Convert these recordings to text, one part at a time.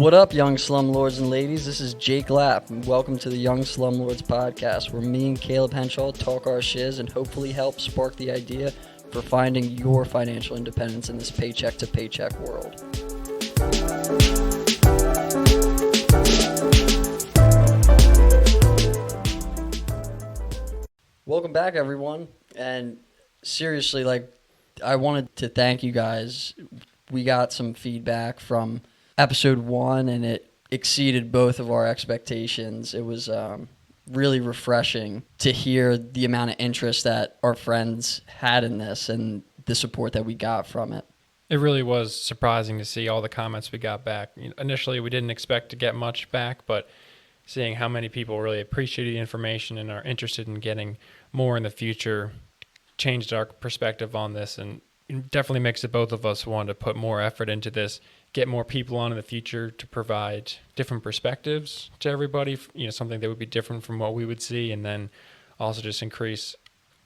What up, young slumlords and ladies? This is Jake Lapp, and welcome to the Young Slumlords podcast, where me and Caleb Henshaw talk our shiz and hopefully help spark the idea for finding your financial independence in this paycheck-to-paycheck world. Welcome back, everyone. And seriously, I wanted to thank you guys. We got some feedback from episode 1, and it exceeded both of our expectations. It was really refreshing to hear the amount of interest that our friends had in this and the support that we got from it. It really was surprising to see all the comments we got back. Initially, we didn't expect to get much back, but seeing how many people really appreciate the information and are interested in getting more in the future changed our perspective on this, and it definitely makes it both of us want to put more effort into this, get more people on in the future to provide different perspectives to everybody, something that would be different from what we would see, and then also just increase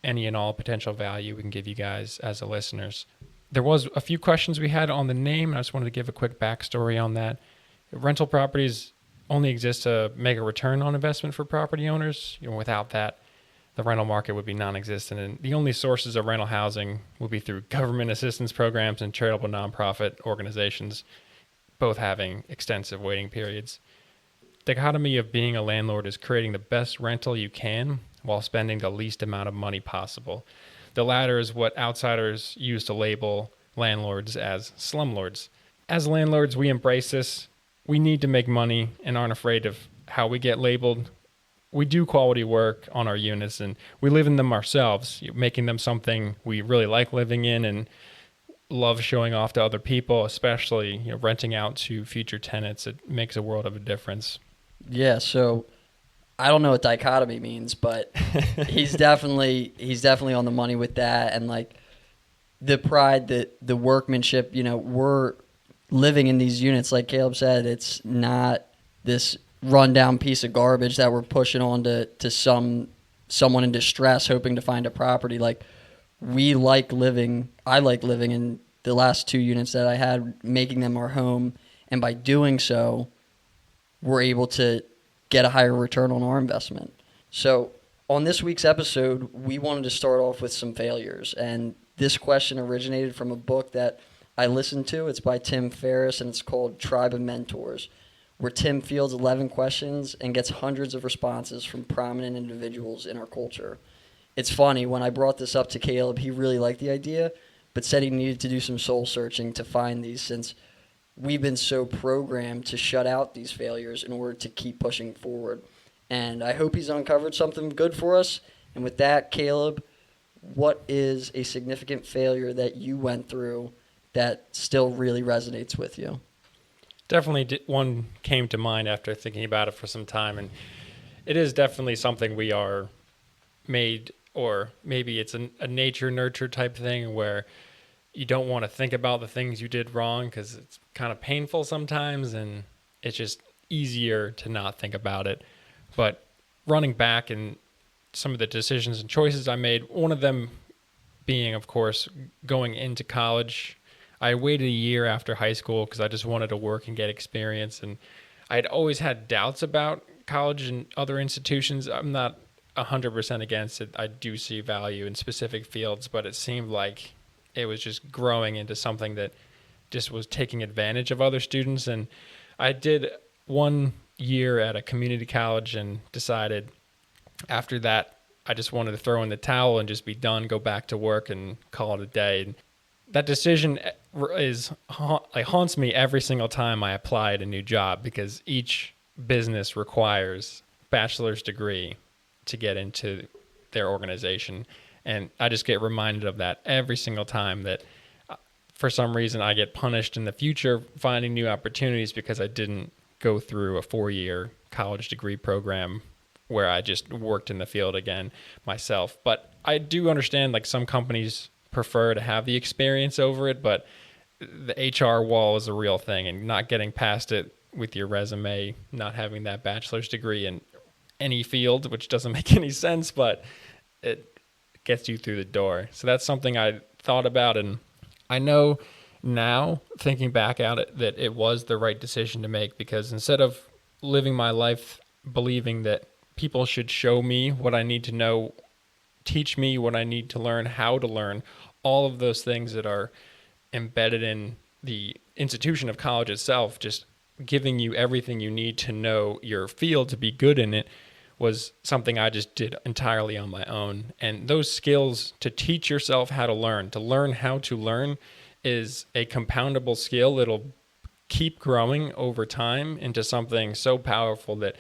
any and all potential value we can give you guys as the listeners. There was a few questions we had on the name, and I just wanted to give a quick backstory on that. Rental properties only exist to make a return on investment for property owners. Without that, the rental market would be non-existent, and the only sources of rental housing will be through government assistance programs and charitable nonprofit organizations, both having extensive waiting periods. The dichotomy of being a landlord is creating the best rental you can while spending the least amount of money possible. The latter is what outsiders use to label landlords as slumlords. As landlords, we embrace this. We need to make money and aren't afraid of how we get labeled. We do quality work on our units, and we live in them ourselves, making them something we really like living in and love showing off to other people, especially renting out to future tenants. It makes a world of a difference. Yeah, so I don't know what dichotomy means, but he's definitely on the money with that, and the pride, the workmanship. We're living in these units, like Caleb said. It's not this rundown piece of garbage that we're pushing on to someone in distress hoping to find a property. I like living in the last 2 units that I had, making them our home, and by doing so, we're able to get a higher return on our investment. So on this week's episode, we wanted to start off with some failures, and this question originated from a book that I listened to. It's by Tim Ferriss, and it's called Tribe of Mentors, where Tim fields 11 questions and gets hundreds of responses from prominent individuals in our culture. It's funny, when I brought this up to Caleb, he really liked the idea, but said he needed to do some soul searching to find these, since we've been so programmed to shut out these failures in order to keep pushing forward. And I hope he's uncovered something good for us. And with that, Caleb, what is a significant failure that you went through that still really resonates with you? Definitely one came to mind after thinking about it for some time, and it is definitely something we are made, or maybe it's a nature-nurture type thing where you don't want to think about the things you did wrong because it's kind of painful sometimes, and it's just easier to not think about it. But running back and some of the decisions and choices I made, one of them being, of course, going into college. I waited a year after high school because I just wanted to work and get experience, and I had always had doubts about college and other institutions. I'm not 100% against it. I do see value in specific fields, but it seemed like it was just growing into something that just was taking advantage of other students. And I did 1 year at a community college and decided after that I just wanted to throw in the towel and just be done, go back to work and call it a day. And that decision haunts me every single time I apply at a new job, because each business requires a bachelor's degree to get into their organization. And I just get reminded of that every single time, that for some reason I get punished in the future finding new opportunities because I didn't go through a 4-year college degree program where I just worked in the field again myself. But I do understand some companies prefer to have the experience over it, but the HR wall is a real thing, and not getting past it with your resume, not having that bachelor's degree in any field, which doesn't make any sense, but it gets you through the door. So that's something I thought about, and I know now, thinking back at it, that it was the right decision to make, because instead of living my life believing that people should show me what I need to know, teach me what I need to learn, how to learn, all of those things that are embedded in the institution of college itself, just giving you everything you need to know your field to be good in it, was something I just did entirely on my own. And those skills to teach yourself how to learn how to learn, is a compoundable skill that'll keep growing over time into something so powerful that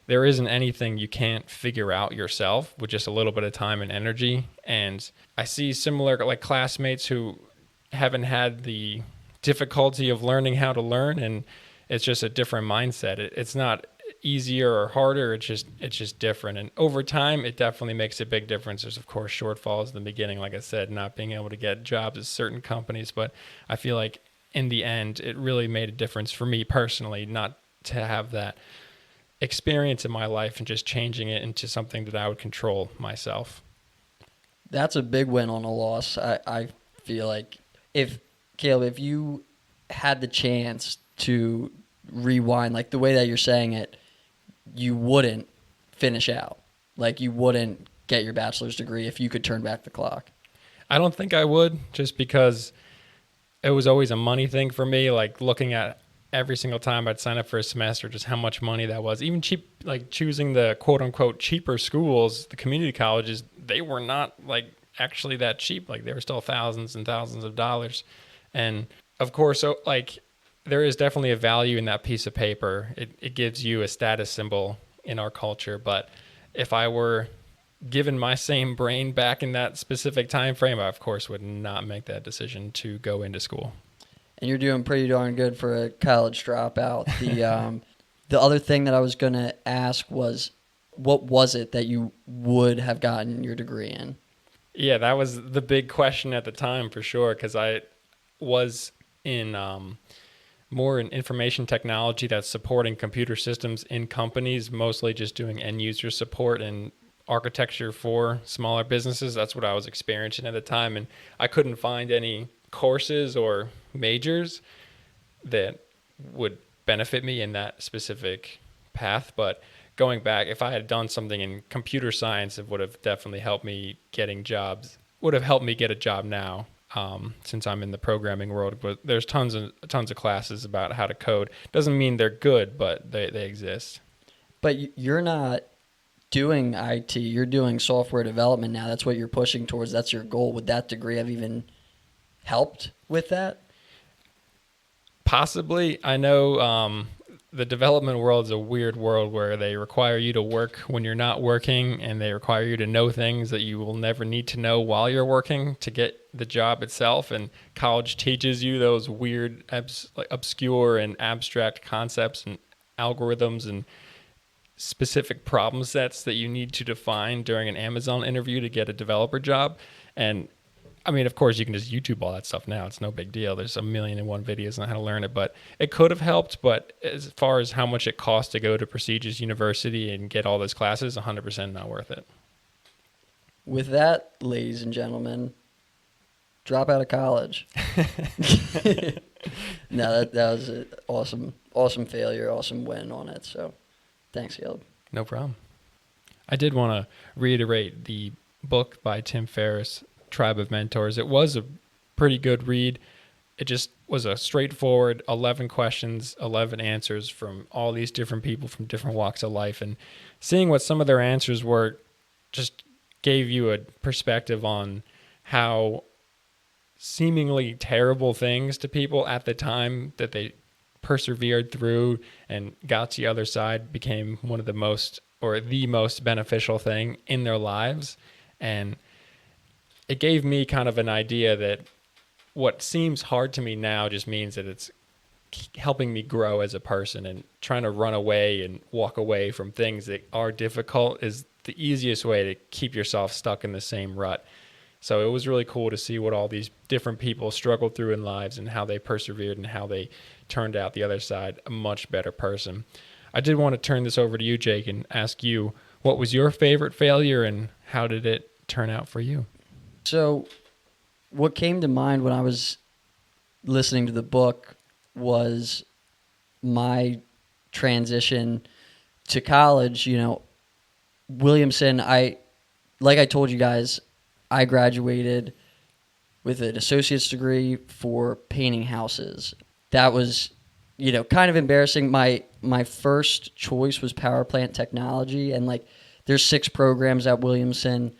there isn't anything you can't figure out yourself with just a little bit of time and energy. And I see similar like classmates who haven't had the difficulty of learning how to learn, and it's just a different mindset. It's not easier or harder, it's just different. And over time, it definitely makes a big difference. There's of course shortfalls in the beginning, like I said, not being able to get jobs at certain companies, but I feel like in the end, it really made a difference for me personally, not to have that experience in my life and just changing it into something that I would control myself. That's a big win on a loss. I feel like if you had the chance to rewind, like the way that you're saying it, you wouldn't finish out. Like you wouldn't get your bachelor's degree if you could turn back the clock. I don't think I would, just because it was always a money thing for me, like looking at every single time I'd sign up for a semester, just how much money that was. Even cheap, like choosing the quote unquote cheaper schools, the community colleges, they were not like actually that cheap. Like they were still thousands and thousands of dollars. And of course, so like there is definitely a value in that piece of paper. It gives you a status symbol in our culture. But if I were given my same brain back in that specific time frame, I of course would not make that decision to go into school. And you're doing pretty darn good for a college dropout. The other thing that I was going to ask was, what was it that you would have gotten your degree in? Yeah, that was the big question at the time for sure, because I was in more in information technology that's supporting computer systems in companies, mostly just doing end user support and architecture for smaller businesses. That's what I was experiencing at the time, and I couldn't find any courses or majors that would benefit me in that specific path. But going back, if I had done something in computer science, it would have definitely helped me getting jobs, would have helped me get a job now, since I'm in the programming world. But there's tons of classes about how to code. Doesn't mean they're good, but they exist. But you're not doing IT, you're doing software development now. That's what you're pushing towards. That's your goal. Would that degree have even helped with that? Possibly. I know the development world is a weird world where they require you to work when you're not working, and they require you to know things that you will never need to know while you're working to get the job itself. And college teaches you those weird, obscure and abstract concepts and algorithms and specific problem sets that you need to define during an Amazon interview to get a developer job. And I mean, of course, you can just YouTube all that stuff now. It's no big deal. There's 1,000,001 videos on how to learn it, but it could have helped. But as far as how much it costs to go to prestigious university and get all those classes, 100% not worth it. With that, ladies and gentlemen, drop out of college. No, that was an awesome failure, awesome win on it. So thanks, Caleb. No problem. I did want to reiterate the book by Tim Ferriss, Tribe of Mentors. It was a pretty good read. It just was a straightforward 11 questions, 11 answers from all these different people from different walks of life. And seeing what some of their answers were just gave you a perspective on how seemingly terrible things to people at the time that they persevered through and got to the other side became one of the most, or the most beneficial thing in their lives. And it gave me kind of an idea that what seems hard to me now just means that it's helping me grow as a person, and trying to run away and walk away from things that are difficult is the easiest way to keep yourself stuck in the same rut. So it was really cool to see what all these different people struggled through in lives and how they persevered and how they turned out the other side a much better person. I did want to turn this over to you, Jake, and ask you, what was your favorite failure and how did it turn out for you? So what came to mind when I was listening to the book was my transition to college. Williamson, like I told you guys, I graduated with an associate's degree for painting houses. That was, kind of embarrassing. My first choice was power plant technology, and like there's 6 programs at Williamson.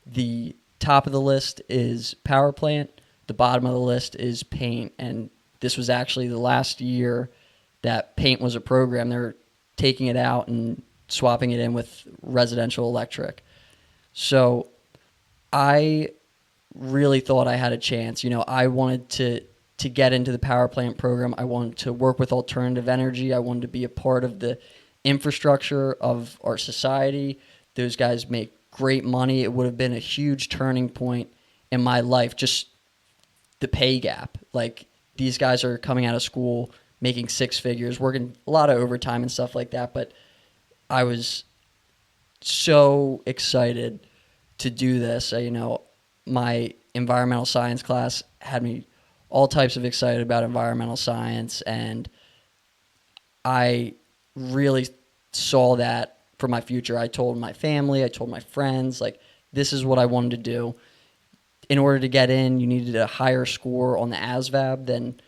The top of the list is power plant. The bottom of the list is paint, and this was actually the last year that paint was a program. They're taking it out and swapping it in with residential electric. So I really thought I had a chance. I wanted to get into the power plant program. I wanted to work with alternative energy. I wanted to be a part of the infrastructure of our society. Those guys make great money. It would have been a huge turning point in my life, just the pay gap. Like, these guys are coming out of school making 6 figures, working a lot of overtime and stuff like that. But I was so excited to do this. My environmental science class had me all types of excited about environmental science, and I really saw that for my future. I told my family, I told my friends, like, this is what I wanted to do. In order to get in, you needed a higher score on the ASVAB than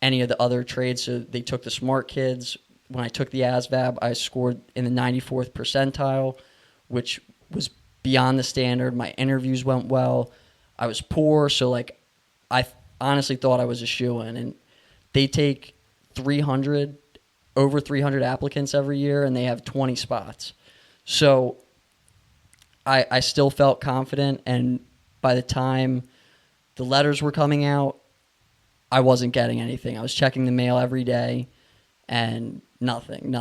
any of the other trades, so they took the smart kids. When I took the ASVAB, I scored in the 94th percentile, which was beyond the standard. My interviews went well. I was poor, so like I honestly thought I was a shoo-in. And they take over 300 applicants every year, and they have 20 spots. So I still felt confident, and by the time the letters were coming out, I wasn't getting anything. I was checking the mail every day, and nothing.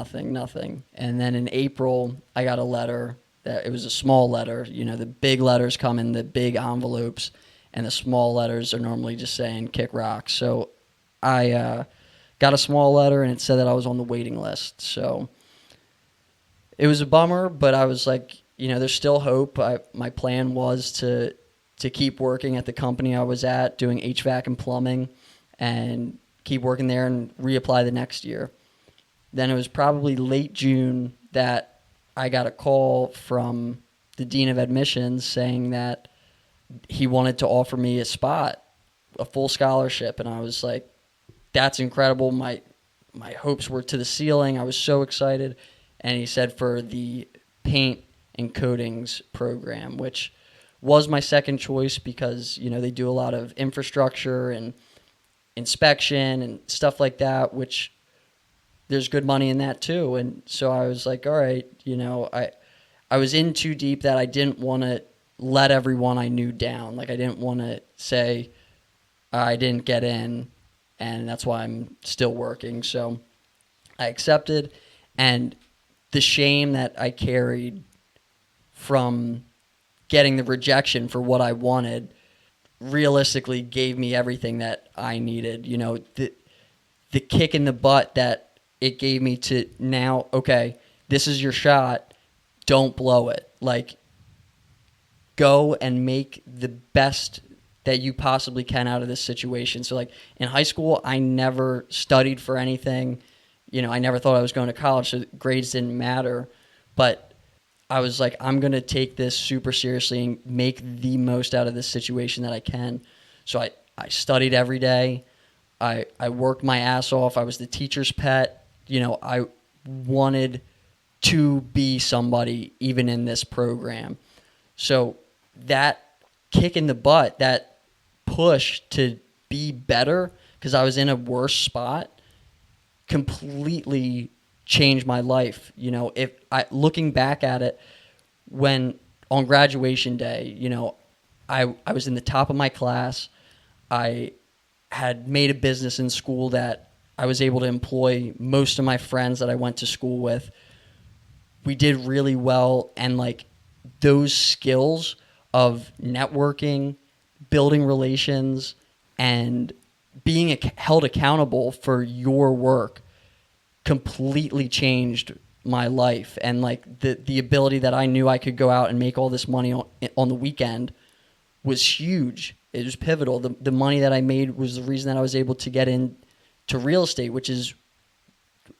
And then in April, I got a letter. It was a small letter. The big letters come in the big envelopes, and the small letters are normally just saying kick rocks. So I got a small letter, and it said that I was on the waiting list. So it was a bummer, but I was like, there's still hope. My plan was to keep working at the company I was at, doing HVAC and plumbing, and keep working there and reapply the next year. Then it was probably late June that I got a call from the dean of admissions saying that he wanted to offer me a spot, a full scholarship. And I was like, that's incredible. My hopes were to the ceiling. I was so excited. And he said for the paint and coatings program, which was my second choice because, they do a lot of infrastructure and inspection and stuff like that, which there's good money in that too. And so I was like, all right, I was in too deep that I didn't want to let everyone I knew down. Like, I didn't want to say I didn't get in and that's why I'm still working. So I accepted, and the shame that I carried from getting the rejection for what I wanted realistically gave me everything that I needed. The kick in the butt that it gave me to now, okay, this is your shot. Don't blow it. Like, go and make the best that you possibly can out of this situation. So, like, in high school, I never studied for anything. I never thought I was going to college, so grades didn't matter. But I was like, I'm going to take this super seriously and make the most out of this situation that I can. So I studied every day. I worked my ass off. I was the teacher's pet. I wanted to be somebody even in this program. So that kick in the butt, that push to be better, because I was in a worse spot, completely changed my life. Looking back at it, when on graduation day, I was in the top of my class. I had made a business in school that I was able to employ most of my friends that I went to school with. We did really well, and like those skills of networking, building relations, and being held accountable for your work completely changed my life. And like the ability that I knew I could go out and make all this money on the weekend was huge. It was pivotal. The money that I made was the reason that I was able to get into real estate, which is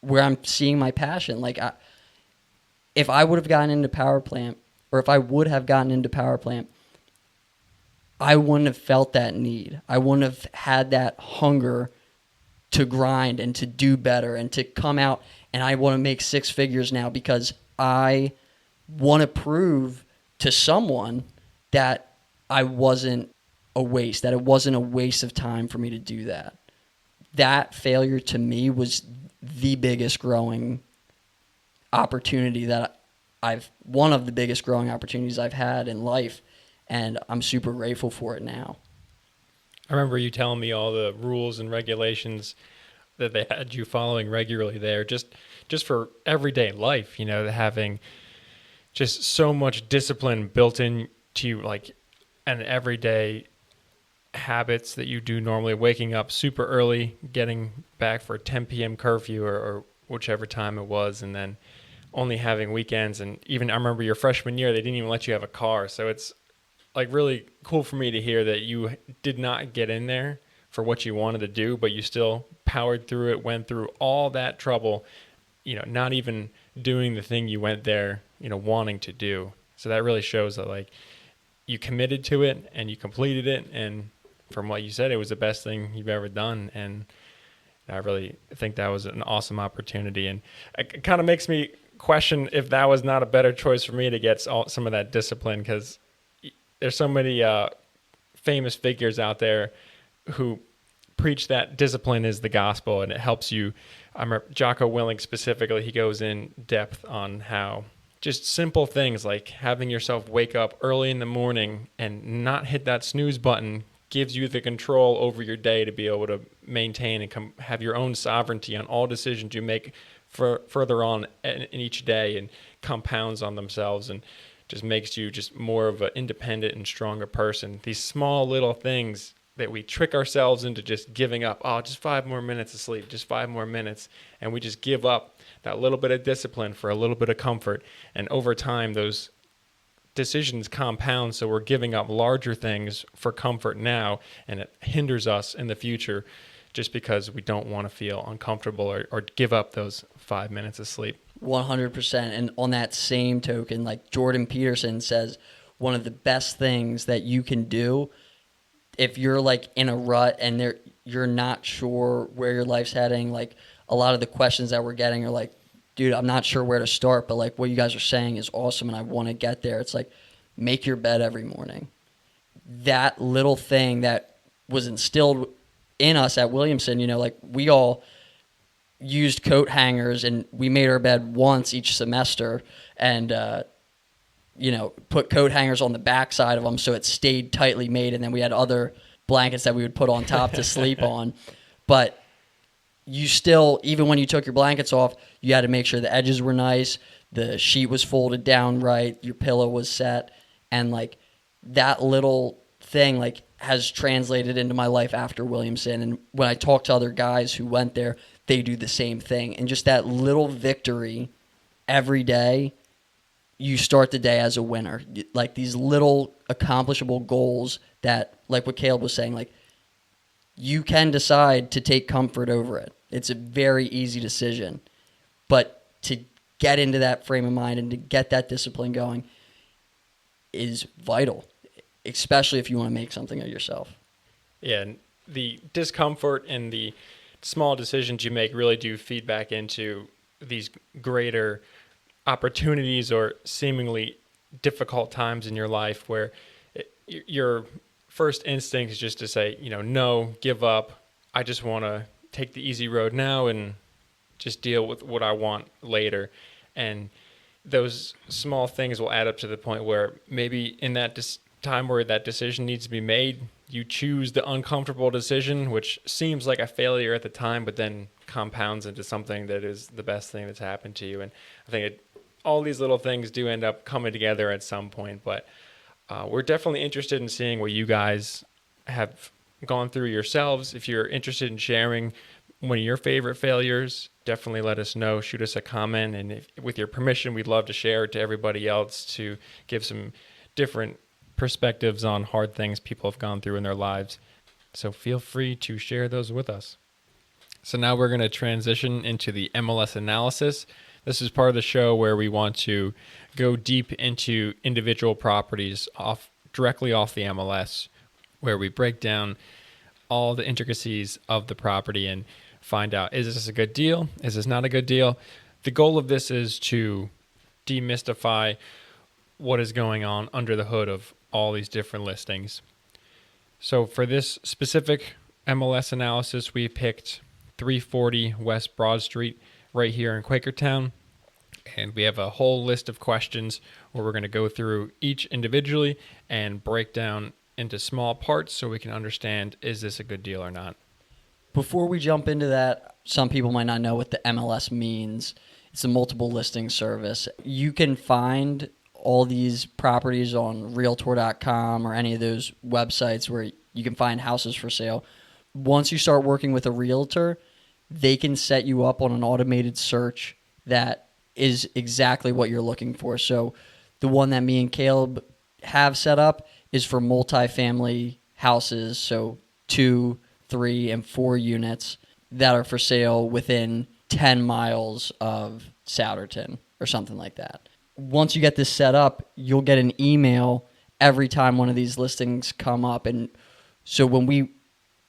where I'm seeing my passion. Like, if I would have gotten into power plant, or if I would have gotten into power plant, I wouldn't have felt that need. I wouldn't have had that hunger to grind and to do better and to come out, and I want to make six figures now because I want to prove to someone that I wasn't a waste, that it wasn't a waste of time for me to do that. That failure to me was the biggest growing opportunity one of the biggest growing opportunities I've had in life, and I'm super grateful for it now. I remember you telling me all the rules and regulations that they had you following regularly there, just for everyday life, having just so much discipline built into you, like an everyday habits that you do normally, waking up super early, getting back for a 10 p.m. curfew or whichever time it was, and then only having weekends. And even I remember your freshman year, they didn't even let you have a car. So it's like really cool for me to hear that you did not get in there for what you wanted to do, but you still powered through it, went through all that trouble, not even doing the thing you went there, wanting to do. So that really shows that like you committed to it and you completed it. And from what you said, it was the best thing you've ever done. And I really think that was an awesome opportunity. And it kind of makes me question if that was not a better choice for me to get some of that discipline, because there's so many famous figures out there who preach that discipline is the gospel and it helps you. I remember Jocko Willink specifically, he goes in depth on how just simple things like having yourself wake up early in the morning and not hit that snooze button gives you the control over your day to be able to maintain and have your own sovereignty on all decisions you make further on in each day, and compounds on themselves and just makes you just more of an independent and stronger person. These small little things that we trick ourselves into just giving up. Oh, just 5 more minutes of sleep, just 5 more minutes. And we just give up that little bit of discipline for a little bit of comfort. And over time, those decisions compound. So we're giving up larger things for comfort now, and it hinders us in the future just because we don't want to feel uncomfortable or give up those 5 minutes of sleep. 100%. And on that same token, like Jordan Peterson says, one of the best things that you can do if you're like in a rut and you're not sure where your life's heading, like a lot of the questions that we're getting are like, dude, I'm not sure where to start, but like what you guys are saying is awesome and I want to get there. It's like, make your bed every morning. That little thing that was instilled in us at Williamson, like we all used coat hangers and we made our bed once each semester and, put coat hangers on the backside of them so it stayed tightly made, and then we had other blankets that we would put on top to sleep on. But you still, even when you took your blankets off, you had to make sure the edges were nice, the sheet was folded down right, your pillow was set, and like that little thing like has translated into my life after Williamson. And when I talk to other guys who went there, they do the same thing. And just that little victory every day, you start the day as a winner. Like these little accomplishable goals that, like what Caleb was saying, like you can decide to take comfort over it. It's a very easy decision. But to get into that frame of mind and to get that discipline going is vital, especially if you want to make something of yourself. Yeah, and the discomfort and the small decisions you make really do feed back into these greater opportunities or seemingly difficult times in your life where your first instinct is just to say, no, give up. I just want to take the easy road now and just deal with what I want later. And those small things will add up to the point where maybe in that time where that decision needs to be made, you choose the uncomfortable decision, which seems like a failure at the time, but then compounds into something that is the best thing that's happened to you. And I think all these little things do end up coming together at some point, but we're definitely interested in seeing what you guys have gone through yourselves. If you're interested in sharing one of your favorite failures, definitely let us know. Shoot us a comment, and with your permission, we'd love to share it to everybody else to give some different perspectives on hard things people have gone through in their lives. So feel free to share those with us. So now we're going to transition into the MLS analysis. This is part of the show where we want to go deep into individual properties directly off the MLS, where we break down all the intricacies of the property and find out, is this a good deal? Is this not a good deal? The goal of this is to demystify what is going on under the hood of all these different listings. So for this specific MLS analysis, we picked 340 West Broad Street right here in Quakertown. And we have a whole list of questions where we're going to go through each individually and break down into small parts so we can understand, is this a good deal or not? Before we jump into that, some people might not know what the MLS means. It's a multiple listing service. You can find all these properties on Realtor.com or any of those websites where you can find houses for sale. Once you start working with a realtor, they can set you up on an automated search that is exactly what you're looking for. So the one that me and Caleb have set up is for multifamily houses, so 2, 3, and 4 units that are for sale within 10 miles of Souderton or something like that. Once you get this set up, you'll get an email every time one of these listings come up. And so when we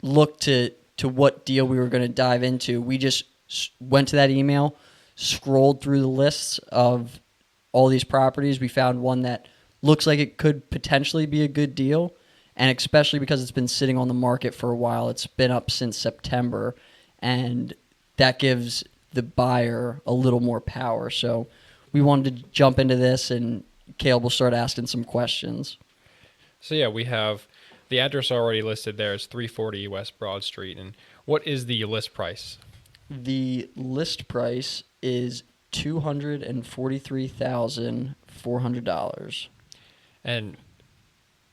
looked to what deal we were going to dive into, we just went to that email, scrolled through the lists of all these properties. We found one that looks like it could potentially be a good deal, and especially because it's been sitting on the market for a while. It's been up since September, and that gives the buyer a little more power. So we wanted to jump into this, and Caleb will start asking some questions. So yeah, we have the address already listed there is 340 West Broad Street. And what is the list price? The list price is $243,400. And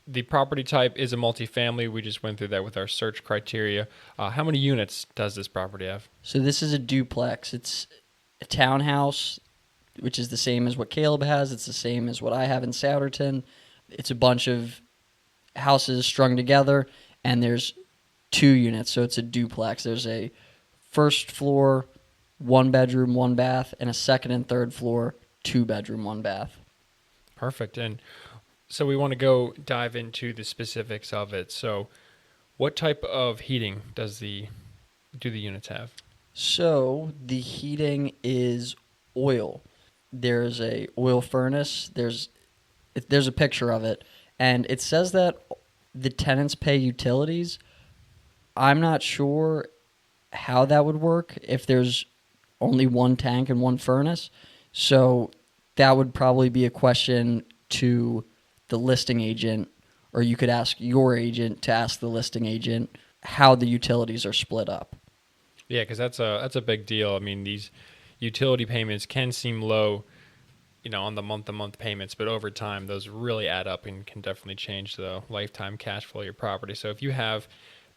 the property type is a multifamily. We just went through that with our search criteria. How many units does this property have? So this is a duplex. It's a townhouse, which is the same as what Caleb has. It's the same as what I have in Souderton. It's a bunch of houses strung together, and there's 2 units, so it's a duplex. There's a first floor, 1 bedroom, 1 bath, and a second and third floor, 2 bedroom, 1 bath. Perfect. And so we want to go dive into the specifics of it. So what type of heating do the units have? So the heating is oil. There's a oil furnace. There's a picture of it, and it says that the tenants pay utilities. I'm not sure how that would work if there's only 1 tank and 1 furnace. So that would probably be a question to the listing agent, or you could ask your agent to ask the listing agent how the utilities are split up. Yeah, because that's a big deal. I mean, these utility payments can seem low, on the month-to-month payments, but over time, those really add up and can definitely change the lifetime cash flow of your property. So if you have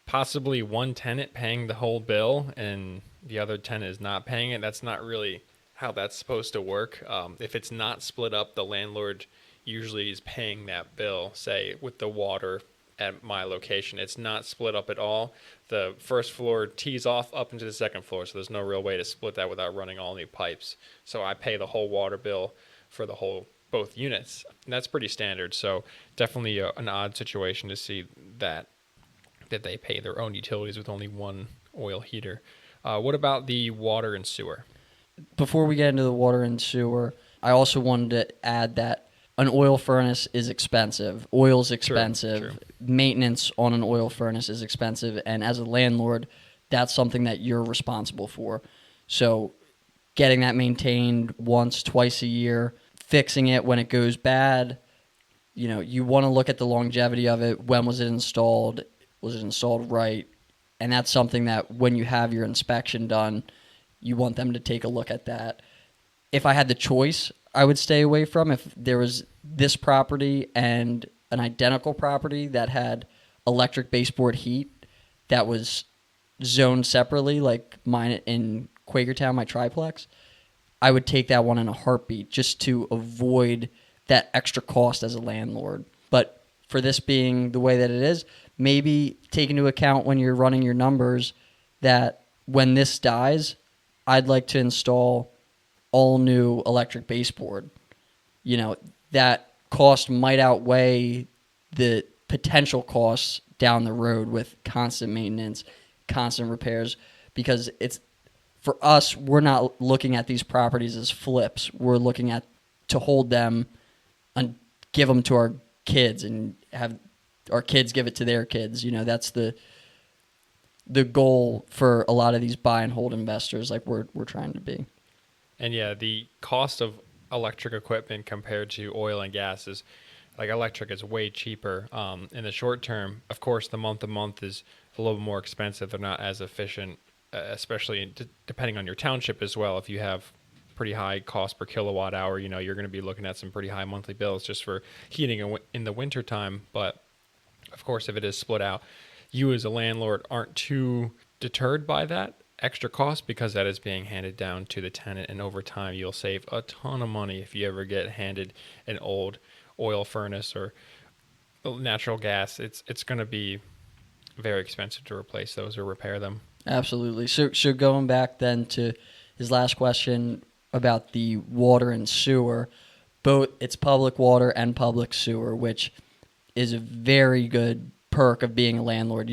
possibly one tenant paying the whole bill and the other tenant is not paying it, that's not really how that's supposed to work. If it's not split up, the landlord usually is paying that bill, say with the water at my location. It's not split up at all. The first floor tees off up into the second floor, so there's no real way to split that without running all new pipes. So I pay the whole water bill for both units, and that's pretty standard. So definitely an odd situation to see that they pay their own utilities with only 1 oil heater. What about the water and sewer? Before we get into the water and sewer, I also wanted to add that an oil furnace is expensive. Oil's expensive. True. Maintenance on an oil furnace is expensive. And as a landlord, that's something that you're responsible for. So getting that maintained once, twice a year, fixing it when it goes bad, you want to look at the longevity of it. When was it installed? Was it installed right? And that's something that when you have your inspection done, you want them to take a look at that. If I had the choice, I would stay away from if there was this property and an identical property that had electric baseboard heat that was zoned separately, like mine in Quakertown, my triplex. I would take that one in a heartbeat just to avoid that extra cost as a landlord. But for this being the way that it is, maybe take into account when you're running your numbers that when this dies, I'd like to install all new electric baseboard. That cost might outweigh the potential costs down the road with constant maintenance, constant repairs, because it's, for us, we're not looking at these properties as flips. We're looking at to hold them and give them to our kids and have our kids give it to their kids. That's the goal for a lot of these buy and hold investors like we're trying to be. And yeah, the cost of electric equipment compared to oil and gas is, like, electric is way cheaper. In the short term, of course, the month-to-month is a little more expensive. They're not as efficient, especially depending on your township as well. If you have pretty high cost per kilowatt hour, you're going to be looking at some pretty high monthly bills just for heating in the winter time. But of course, if it is split out, you as a landlord aren't too deterred by that extra cost because that is being handed down to the tenant, and over time you'll save a ton of money if you ever get handed an old oil furnace or natural gas. It's going to be very expensive to replace those or repair them. Absolutely. So going back then to his last question about the water and sewer, both it's public water and public sewer, which is a very good perk of being a landlord.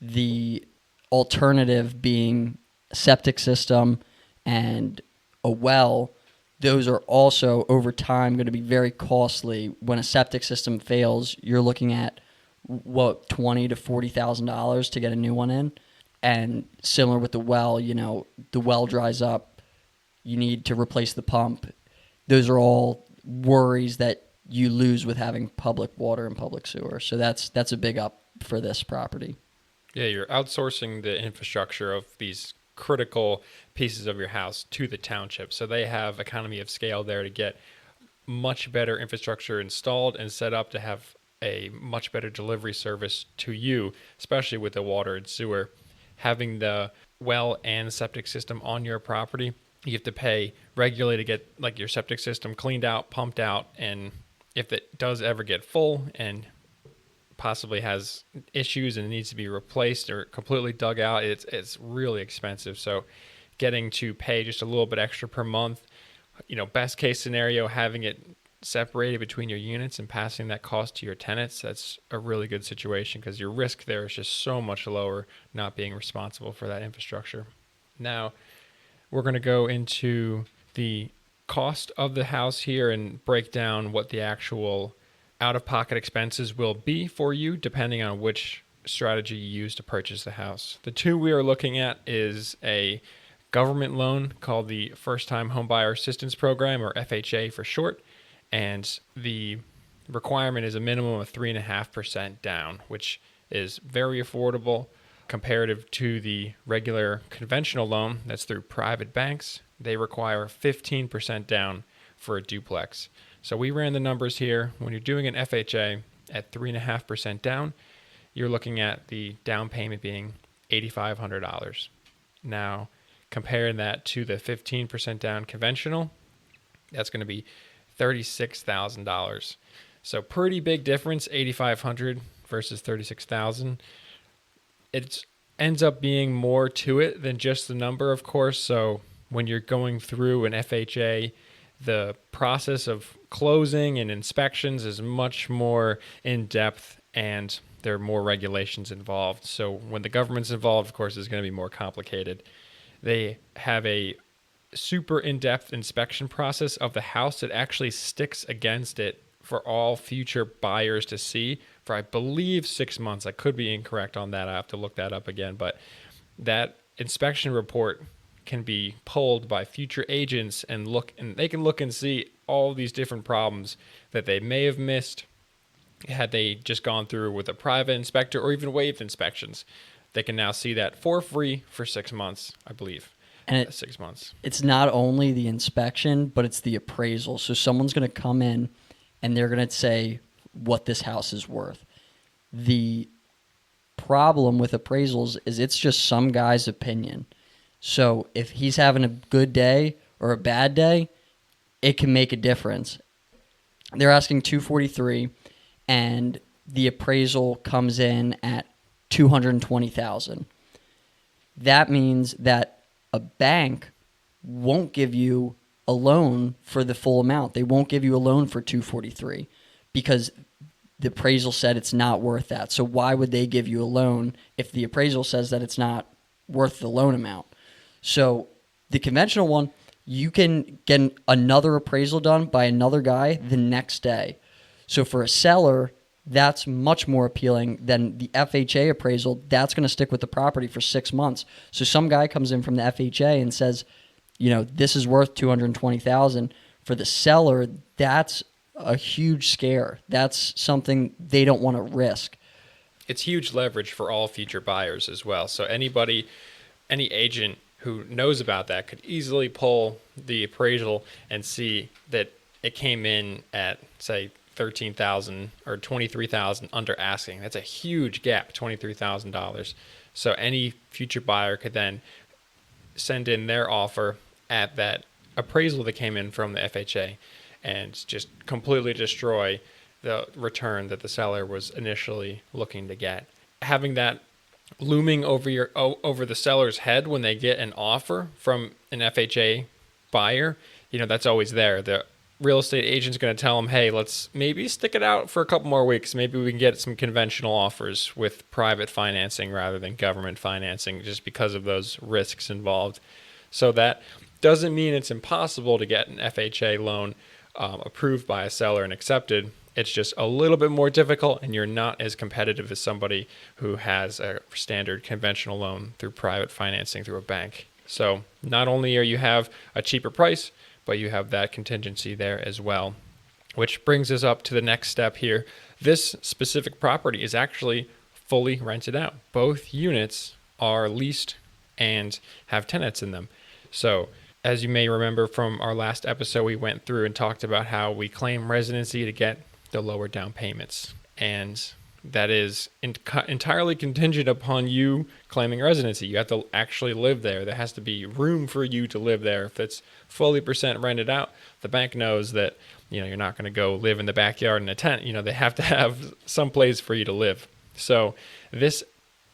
The alternative being a septic system and a well, those are also over time going to be very costly. When a septic system fails, you're looking at $20,000 to $40,000 to get a new one in. And similar with the well, the well dries up, you need to replace the pump. Those are all worries that you lose with having public water and public sewer. So that's a big up for this property. Yeah, you're outsourcing the infrastructure of these critical pieces of your house to the township. So they have economy of scale there to get much better infrastructure installed and set up to have a much better delivery service to you, especially with the water and sewer. Having the well and septic system on your property, you have to pay regularly to get like your septic system cleaned out, pumped out, and if it does ever get full and possibly has issues and needs to be replaced or completely dug out, it's really expensive. So getting to pay just a little bit extra per month, best case scenario, having it separated between your units and passing that cost to your tenants, that's a really good situation because your risk there is just so much lower not being responsible for that infrastructure. Now, we're going to go into the cost of the house here and break down what the actual out-of-pocket expenses will be for you depending on which strategy you use to purchase the house. The two we are looking at is a government loan called the First Time Homebuyer Assistance Program, or FHA for short, and the requirement is a minimum of 3.5% down, which is very affordable comparative to the regular conventional loan that's through private banks. They require 15% down for a duplex. So we ran the numbers here. When you're doing an FHA at 3.5% down, you're looking at the down payment being $8,500. Now, comparing that to the 15% down conventional, that's going to be $36,000. So pretty big difference, $8,500 versus $36,000. It ends up being more to it than just the number, of course. So when you're going through an FHA, the process of closing and inspections is much more in-depth and there are more regulations involved. So when the government's involved, of course, it's going to be more complicated. They have a super in-depth inspection process of the house that actually sticks against it for all future buyers to see for, I believe, 6 months. I could be incorrect on that. I have to look that up again. But that inspection report can be pulled by future agents and they can look and see all these different problems that they may have missed had they just gone through with a private inspector or even waived inspections. They can now see that for free for 6 months, I believe. And 6 months. It's not only the inspection, but it's the appraisal. So someone's going to come in and they're going to say what this house is worth. The problem with appraisals is it's just some guy's opinion. So if he's having a good day or a bad day, it can make a difference. They're asking $243,000, and the appraisal comes in at $220,000. That means that a bank won't give you a loan for the full amount. They won't give you a loan for $243 because the appraisal said it's not worth that. So why would they give you a loan if the appraisal says that it's not worth the loan amount? So the conventional one, you can get another appraisal done by another guy the next day. So for a seller, that's much more appealing than the FHA appraisal. That's going to stick with the property for 6 months. So some guy comes in from the FHA and says, this is worth $220,000. For the seller, that's a huge scare. That's something they don't want to risk. It's huge leverage for all future buyers as well. So any agent who knows about that could easily pull the appraisal and see that it came in at, say, $13,000 or $23,000 under asking. That's a huge gap, $23,000. So any future buyer could then send in their offer at that appraisal that came in from the FHA and just completely destroy the return that the seller was initially looking to get. Having that looming over the seller's head when they get an offer from an FHA buyer, that's always there. The real estate agent's going to tell them, hey, let's maybe stick it out for a couple more weeks. Maybe we can get some conventional offers with private financing rather than government financing, just because of those risks involved. So that doesn't mean it's impossible to get an FHA loan approved by a seller and accepted. It's just a little bit more difficult, and you're not as competitive as somebody who has a standard conventional loan through private financing through a bank. So not only you have a cheaper price, but you have that contingency there as well, which brings us up to the next step here. This specific property is actually fully rented out. Both units are leased and have tenants in them. So as you may remember from our last episode, we went through and talked about how we claim residency to get the lower down payments. And that is entirely contingent upon you claiming residency. You have to actually live there. There has to be room for you to live there. If it's fully percent rented out, the bank knows that you're not going to go live in the backyard in a tent. They have to have some place for you to live. So this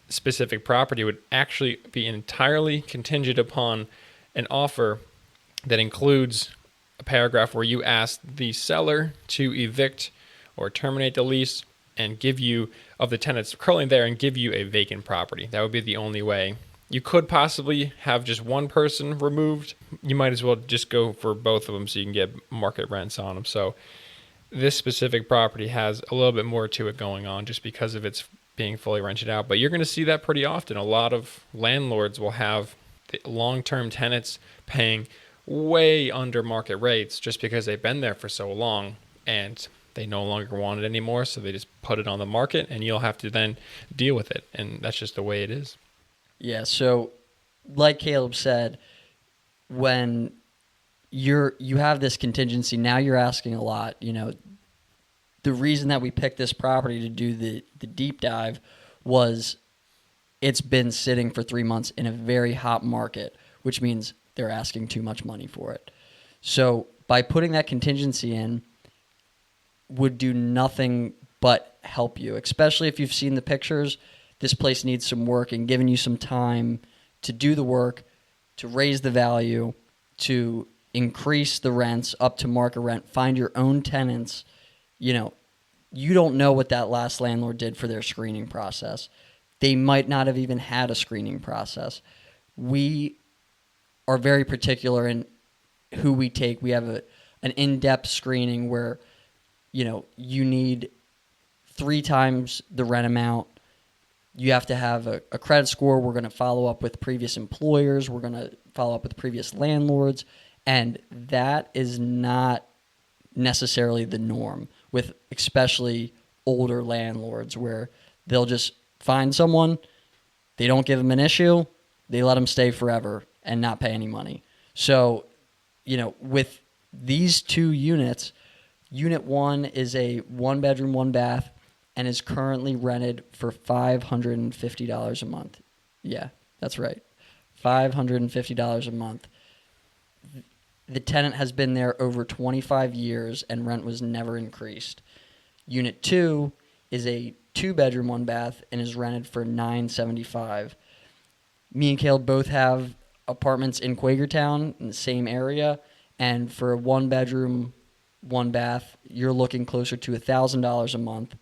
specific property would actually be entirely contingent upon an offer that includes a paragraph where you ask the seller to evict or terminate the lease and give you, of the tenants currently there, and give you a vacant property. That would be the only way. You could possibly have just one person removed. You might as well just go for both of them so you can get market rents on them. So this specific property has a little bit more to it going on just because of its being fully rented out. But you're going to see that pretty often. A lot of landlords will have the long-term tenants paying way under market rates just because they've been there for so long and they no longer want it anymore, so they just put it on the market, and you'll have to then deal with it, and that's just the way it is. Yeah, so like Caleb said, when you have this contingency, now you're asking a lot. The reason that we picked this property to do the deep dive was it's been sitting for 3 months in a very hot market, which means they're asking too much money for it. So by putting that contingency in, would do nothing but help you, especially if you've seen the pictures. This place needs some work, and giving you some time to do the work, to raise the value, to increase the rents up to market rent, find your own tenants. You don't know what that last landlord did for their screening process. They might not have even had a screening process. We are very particular in who we take. We have an in-depth screening where you need 3 times the rent amount. You have to have a credit score. We're going to follow up with previous employers. We're going to follow up with previous landlords. And that is not necessarily the norm with especially older landlords, where they'll just find someone, they don't give them an issue, they let them stay forever and not pay any money. So, with these 2 units, Unit 1 is a 1-bedroom, 1-bath, and is currently rented for $550 a month. Yeah, that's right. $550 a month. The tenant has been there over 25 years, and rent was never increased. Unit 2 is a 2-bedroom, 1-bath, and is rented for $975. Me and Caleb both have apartments in Quakertown in the same area, and for a 1-bedroom, 1-bath, you're looking closer to $1,000 a month,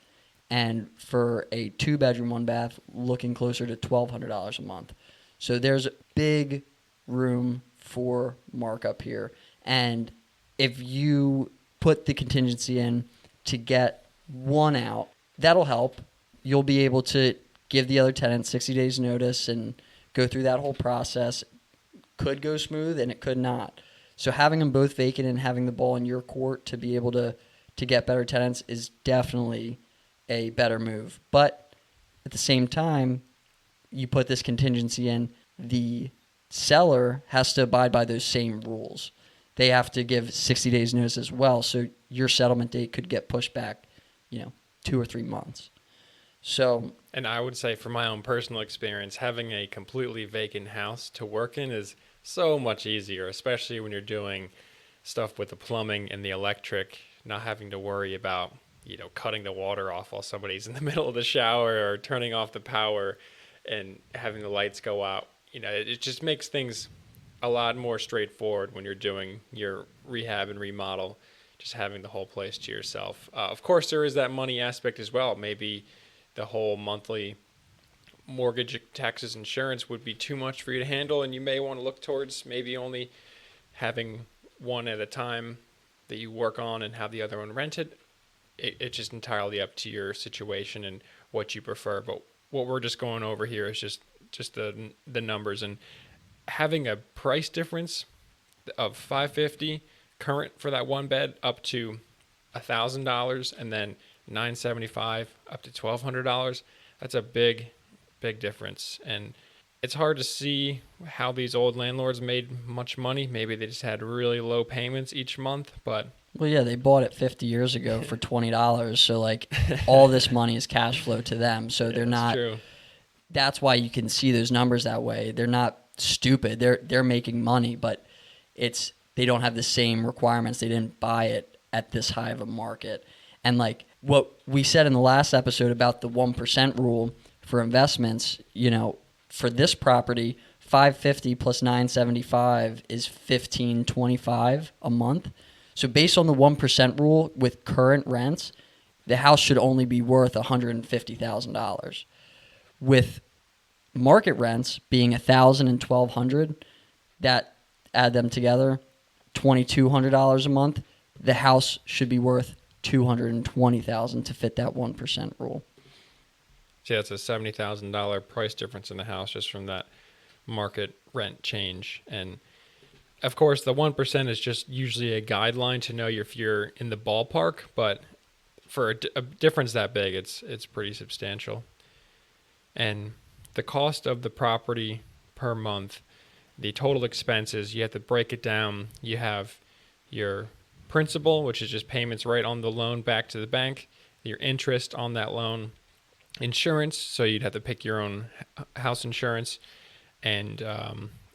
and for a 2-bedroom, 1-bath, looking closer to $1,200 a month. So there's big room for markup here, and if you put the contingency in to get one out, that'll help. You'll be able to give the other tenant 60 days notice and go through that whole process. Could go smooth and it could not. So having them both vacant and having the ball in your court to be able to get better tenants is definitely a better move. But at the same time, you put this contingency in, the seller has to abide by those same rules. They have to give 60 days notice as well. So your settlement date could get pushed back, 2 or 3 months. So, and I would say from my own personal experience, having a completely vacant house to work in is so much easier, especially when you're doing stuff with the plumbing and the electric, not having to worry about, cutting the water off while somebody's in the middle of the shower or turning off the power and having the lights go out. It just makes things a lot more straightforward when you're doing your rehab and remodel, just having the whole place to yourself. Of course, there is that money aspect as well. Maybe the whole monthly mortgage, taxes, insurance would be too much for you to handle, and you may want to look towards maybe only having one at a time that you work on and have the other one rented. It's just entirely up to your situation and what you prefer. But what we're just going over here is just the numbers, and having a price difference of $550 current for that one bed up to $1,000, and then $975 up to $1,200. That's a big difference, and it's hard to see how these old landlords made much money. Maybe they just had really low payments each month, but well, yeah, they bought it 50 years ago for $20, so all this money is cash flow to them. So they're not. True. That's why you can see those numbers that way. They're not stupid. They're making money, but they don't have the same requirements. They didn't buy it at this high of a market. And what we said in the last episode about the 1% rule for investments, for this property, $550 plus $975 is $1,525 a month. So based on the 1% rule with current rents, the house should only be worth $150,000. With market rents being $1,000 and $1,200, that add them together, $2,200 a month, the house should be worth $220,000 to fit that 1% rule. So yeah, it's a $70,000 price difference in the house just from that market rent change. And of course, the 1% is just usually a guideline to know if you're in the ballpark, but for a difference that big, it's pretty substantial. And the cost of the property per month, the total expenses, you have to break it down. You have your principal, which is just payments right on the loan back to the bank, your interest on that loan, insurance, so you'd have to pick your own house insurance, and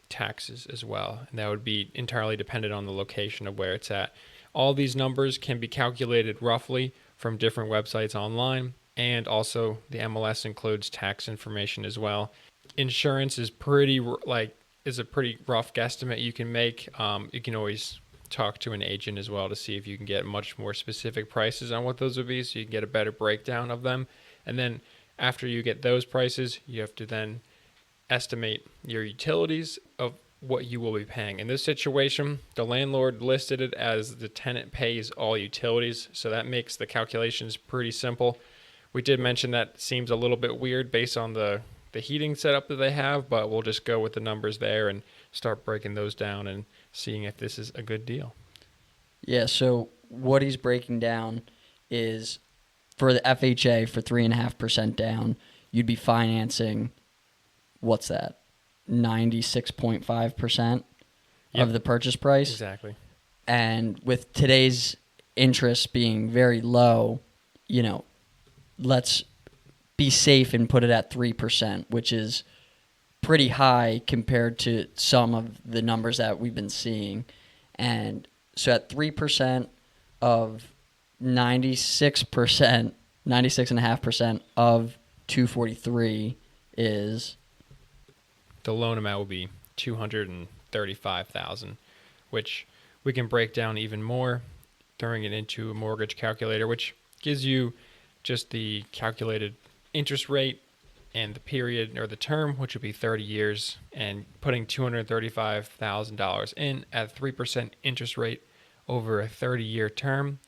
taxes as well. And that would be entirely dependent on the location of where it's at. All these numbers can be calculated roughly from different websites online, and also the MLS includes tax information as well. Insurance is a pretty rough guesstimate you can make. You can always talk to an agent as well to see if you can get much more specific prices on what those would be, so you can get a better breakdown of them. And then after you get those prices, you have to then estimate your utilities of what you will be paying. In this situation, the landlord listed it as the tenant pays all utilities, so that makes the calculations pretty simple. We did mention that seems a little bit weird based on the heating setup that they have, but we'll just go with the numbers there and start breaking those down and seeing if this is a good deal. Yeah, so what he's breaking down is for the FHA for 3.5% down, you'd be financing, what's that, 96.5% of the purchase price? Exactly. And with today's interest being very low, let's be safe and put it at 3%, which is pretty high compared to some of the numbers that we've been seeing. And so at 3% of 96%, 96.5% of 243 is The loan amount will be $235,000, which we can break down even more, throwing it into a mortgage calculator, which gives you just the calculated interest rate and the period or the term, which would be 30 years, and putting $235,000 in at 3% interest rate over a 30-year term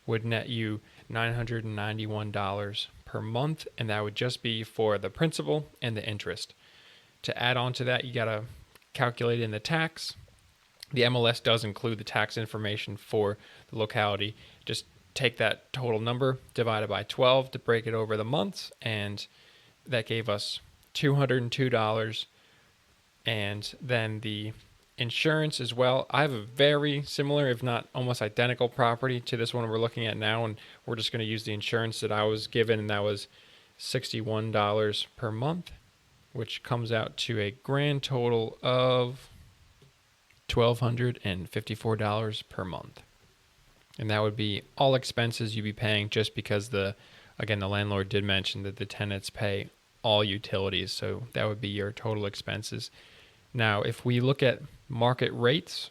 would net you $991 per month, and that would just be for the principal and the interest. To add on to that, you got to calculate in the tax. The MLS does include the tax information for the locality. Just take that total number, divide it by 12 to break it over the months, and that gave us $202. And then the insurance as well. I have a very similar, if not almost identical property to this one we're looking at now, and we're just going to use the insurance that I was given, and that was $61 per month, which comes out to a grand total of $1,254 per month. And that would be all expenses you'd be paying, just because the landlord did mention that the tenants pay all utilities. So that would be your total expenses. Now, if we look at market rates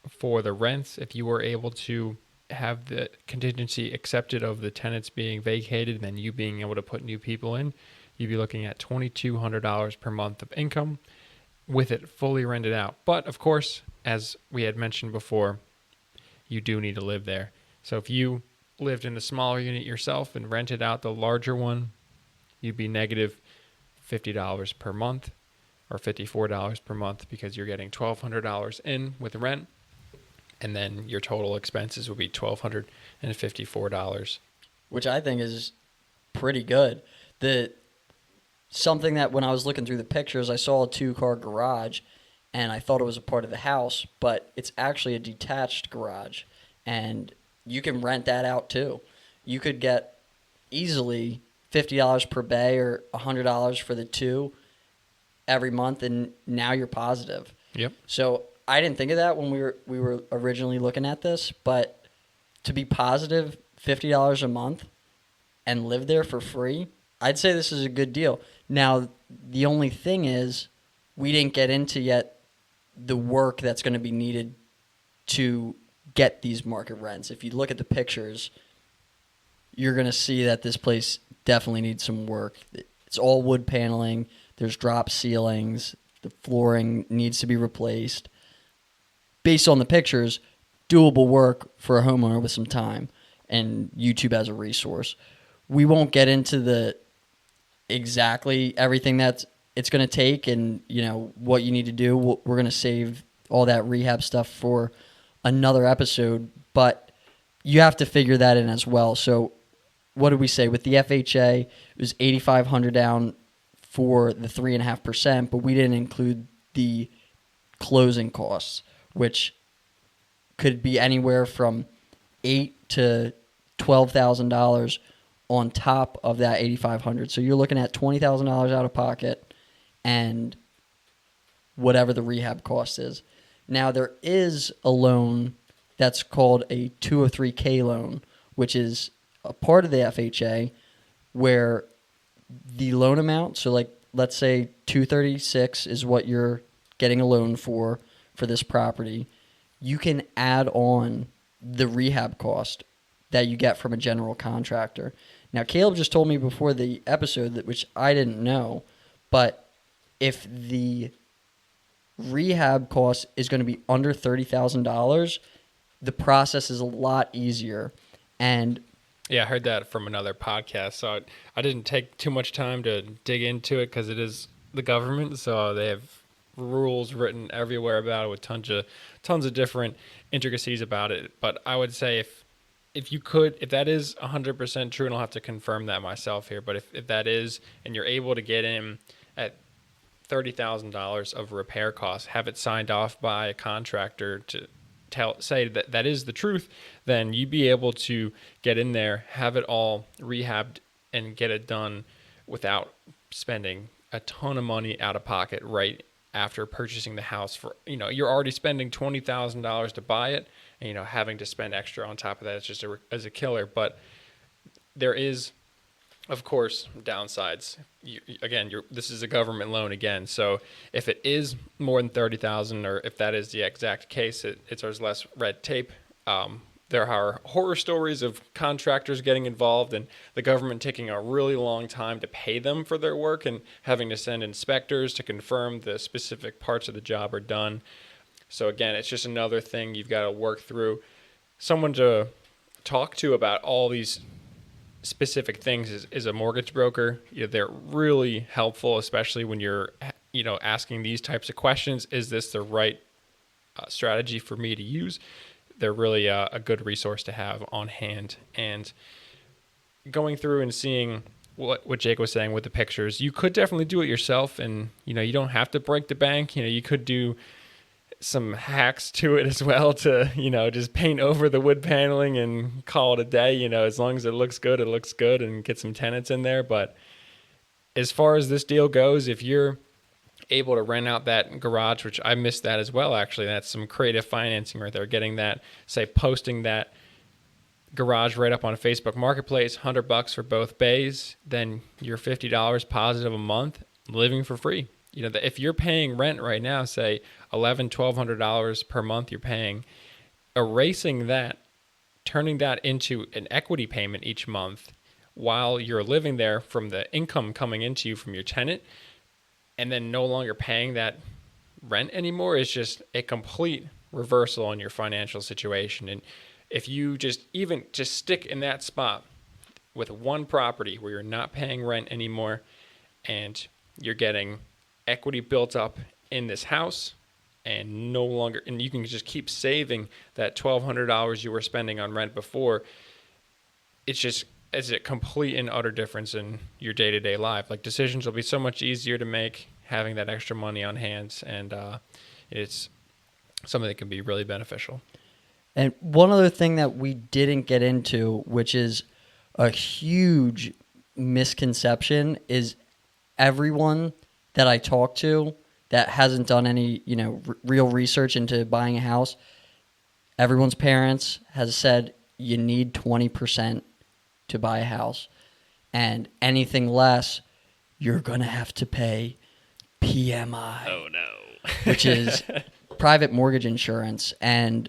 for the rents, if you were able to have the contingency accepted of the tenants being vacated and then you being able to put new people in, you'd be looking at $2,200 per month of income with it fully rented out. But of course, as we had mentioned before, you do need to live there. So if you lived in a smaller unit yourself and rented out the larger one, you'd be negative $50 per month or $54 per month, because you're getting $1,200 in with rent, and then your total expenses will be $1,254. which I think is pretty good. Something that when I was looking through the pictures, I saw a 2-car garage, and I thought it was a part of the house, but it's actually a detached garage, and you can rent that out too. You could get easily $50 per bay or $100 for the two every month, and now you're positive. Yep. So I didn't think of that when we were originally looking at this, but to be positive $50 a month and live there for free, I'd say this is a good deal. Now, the only thing is we didn't get into yet the work that's going to be needed to get these market rents. If you look at the pictures, you're going to see that this place definitely needs some work. It's all wood paneling. There's drop ceilings. The flooring needs to be replaced. Based on the pictures, doable work for a homeowner with some time, and YouTube as a resource. We won't get into the exactly everything that it's going to take and, what you need to do. We're going to save all that rehab stuff for another episode, but you have to figure that in as well. So what did we say? With the FHA, it was $8,500 down for the 3.5%, but we didn't include the closing costs, which could be anywhere from $8,000 to $12,000 on top of that $8,500. So you're looking at $20,000 out of pocket and whatever the rehab cost is. Now, there is a loan that's called a 203K loan, which is a part of the FHA where the loan amount, so like let's say 236 is what you're getting a loan for this property, you can add on the rehab cost that you get from a general contractor. Now, Caleb just told me before the episode, which I didn't know, but if the rehab cost is going to be under $30,000, the process is a lot easier. And yeah, I heard that from another podcast, so I didn't take too much time to dig into it because it is the government, so they have rules written everywhere about it with tons of different intricacies about it. But I would say if that is 100% true, and I'll have to confirm that myself here, but if that is, and you're able to get in at $30,000 of repair costs, have it signed off by a contractor to say that is the truth, then you'd be able to get in there, have it all rehabbed, and get it done without spending a ton of money out of pocket right after purchasing the house. You're already spending $20,000 to buy it, and, having to spend extra on top of that is just as a killer. But there is, of course, downsides. This is a government loan again. So if it is more than 30,000, or if that is the exact case, there's less red tape. There are horror stories of contractors getting involved and the government taking a really long time to pay them for their work and having to send inspectors to confirm the specific parts of the job are done. So again, it's just another thing you've got to work through. Someone to talk to about all these specific things is a mortgage broker. They're really helpful, especially when you're asking these types of questions. Is this the right strategy for me to use? They're really a good resource to have on hand. And going through and seeing what Jake was saying with the pictures, you could definitely do it yourself, and you don't have to break the bank. You could do some hacks to it as well to just paint over the wood paneling and call it a day. As long as it looks good, and get some tenants in there. But as far as this deal goes, if you're able to rent out that garage, which I missed that as well, actually, that's some creative financing right there. Getting that, say, posting that garage right up on a Facebook Marketplace, $100 for both bays, then you're $50 positive a month, living for free. If you're paying rent right now, say $1,200 per month you're paying, erasing that, turning that into an equity payment each month while you're living there from the income coming into you from your tenant, and then no longer paying that rent anymore, is just a complete reversal on your financial situation. And if you just stick in that spot with one property where you're not paying rent anymore and you're getting equity built up in this house, and you can just keep saving that $1,200 you were spending on rent before, it's a complete and utter difference in your day-to-day life. Like, decisions will be so much easier to make having that extra money on hand, and it's something that can be really beneficial. And one other thing that we didn't get into, which is a huge misconception, is everyone that I talk to that hasn't done any, real research into buying a house, everyone's parents has said you need 20% to buy a house, and anything less, you're going to have to pay PMI. Oh, no. Which is private mortgage insurance. And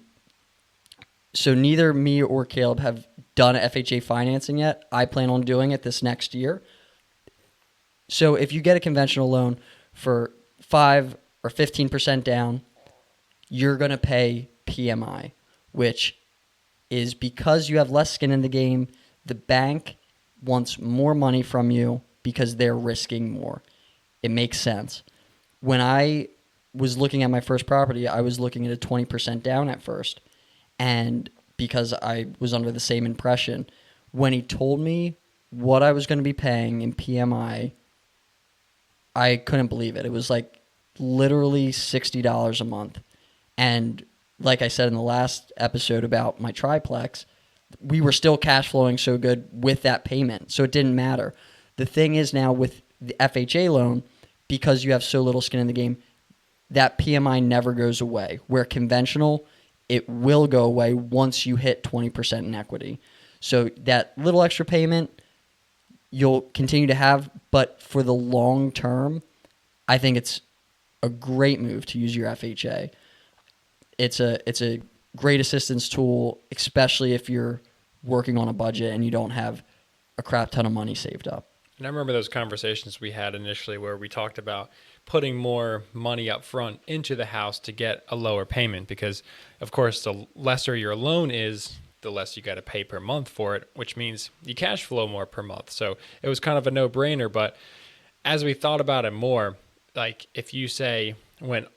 so neither me or Caleb have done FHA financing yet. I plan on doing it this next year. So if you get a conventional loan for 5 or 15% down, you're going to pay PMI, which is because you have less skin in the game. The bank wants more money from you because they're risking more. It makes sense. When I was looking at my first property, I was looking at a 20% down at first. And because I was under the same impression, when he told me what I was going to be paying in PMI, I couldn't believe it. It was like literally $60 a month. And like I said in the last episode about my triplex, we were still cash flowing so good with that payment. So it didn't matter. The thing is now with the FHA loan, because you have so little skin in the game, that PMI never goes away. Where conventional, it will go away once you hit 20% in equity. So that little extra payment you'll continue to have, but for the long term, I think it's a great move to use your FHA. It's a great assistance tool, especially if you're working on a budget and you don't have a crap ton of money saved up. And I remember those conversations we had initially where we talked about putting more money up front into the house to get a lower payment, because, of course, the lesser your loan is, the less you got to pay per month for it, which means you cash flow more per month. So it was kind of a no-brainer. But as we thought about it more, like if you say went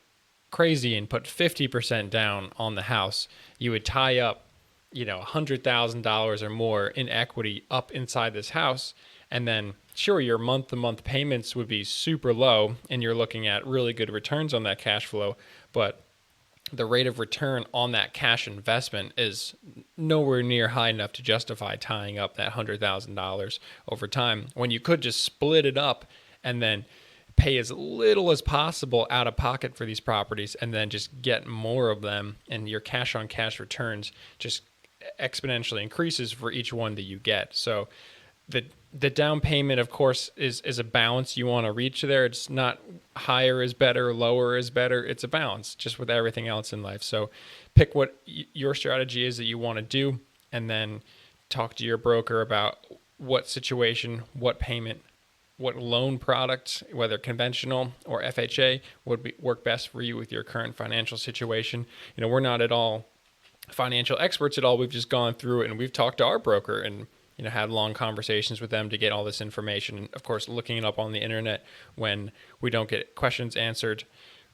crazy and put 50% down on the house, you would tie up, $100,000 or more in equity up inside this house. And then sure, your month-to-month payments would be super low and you're looking at really good returns on that cash flow. But the rate of return on that cash investment is nowhere near high enough to justify tying up that $100,000 over time, when you could just split it up and then pay as little as possible out of pocket for these properties and then just get more of them, and your cash on cash returns just exponentially increases for each one that you get. So the down payment, of course, is a balance you want to reach there. It's not higher is better, lower is better. It's a balance, just with everything else in life. So pick what your strategy is that you want to do, and then talk to your broker about what situation, what payment, what loan product, whether conventional or FHA, would work best for you with your current financial situation. We're not at all financial experts at all. We've just gone through it, and we've talked to our broker and had long conversations with them to get all this information. And of course, looking it up on the internet when we don't get questions answered,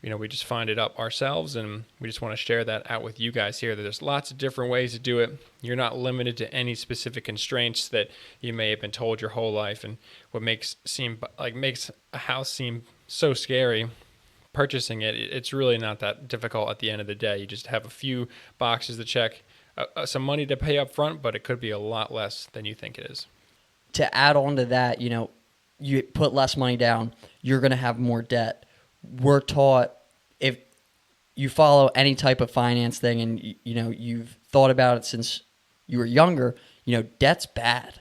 we just find it up ourselves, and we just want to share that out with you guys here, that there's lots of different ways to do it. You're not limited to any specific constraints that you may have been told your whole life. And what makes a house seem so scary, purchasing it's really not that difficult at the end of the day. You just have a few boxes to check, some money to pay up front, but it could be a lot less than you think it is. To add on to that, you put less money down, you're going to have more debt. We're taught, if you follow any type of finance thing and you've thought about it since you were younger, debt's bad.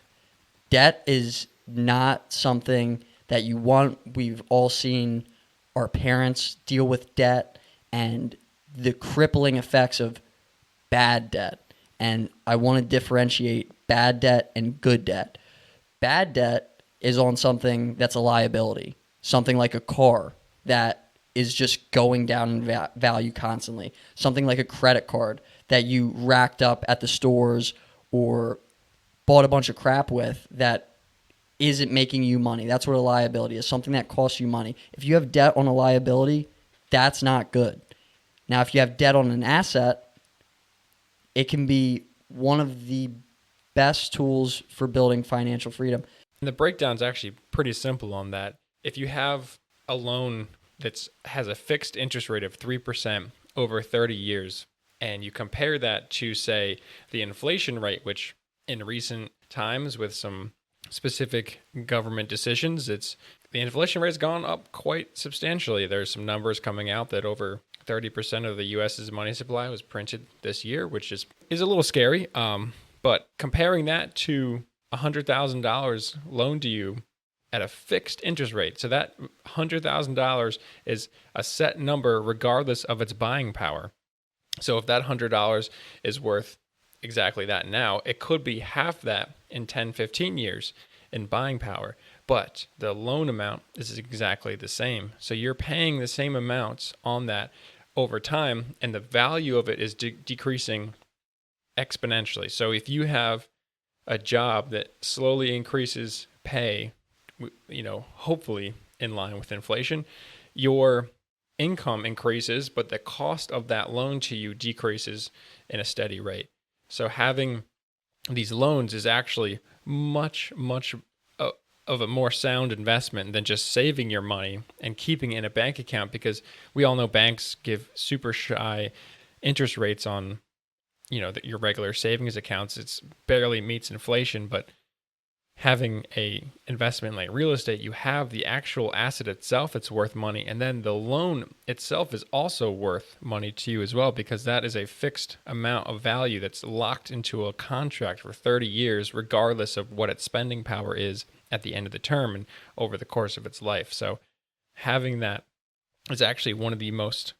Debt is not something that you want. We've all seen our parents deal with debt and the crippling effects of bad debt. And I want to differentiate bad debt and good debt. Bad debt is on something that's a liability, something like a car that is just going down in value constantly, something like a credit card that you racked up at the stores or bought a bunch of crap with that isn't making you money. That's what a liability is, something that costs you money. If you have debt on a liability, that's not good. Now, if you have debt on an asset, it can be one of the best tools for building financial freedom. And the breakdown's actually pretty simple on that. If you have a loan that has a fixed interest rate of 3% over 30 years, and you compare that to, say, the inflation rate, which in recent times with some specific government decisions, the inflation rate has gone up quite substantially. There's some numbers coming out that over 30% of the U.S.'s money supply was printed this year, which is a little scary. But comparing that to $100,000 loaned to you at a fixed interest rate, so that $100,000 is a set number regardless of its buying power. So if that $100 is worth exactly that now, it could be half that in 10, 15 years in buying power, but the loan amount is exactly the same. So you're paying the same amounts on that over time, and the value of it is decreasing exponentially. So if you have a job that slowly increases pay, hopefully in line with inflation, your income increases, but the cost of that loan to you decreases in a steady rate. So having these loans is actually much of a more sound investment than just saving your money and keeping it in a bank account, because we all know banks give super shy interest rates on, your regular savings accounts. It's barely meets inflation, but having a investment like real estate, you have the actual asset itself, it's worth money. And then the loan itself is also worth money to you as well, because that is a fixed amount of value that's locked into a contract for 30 years, regardless of what its spending power is at the end of the term and over the course of its life. So having that is actually one of the most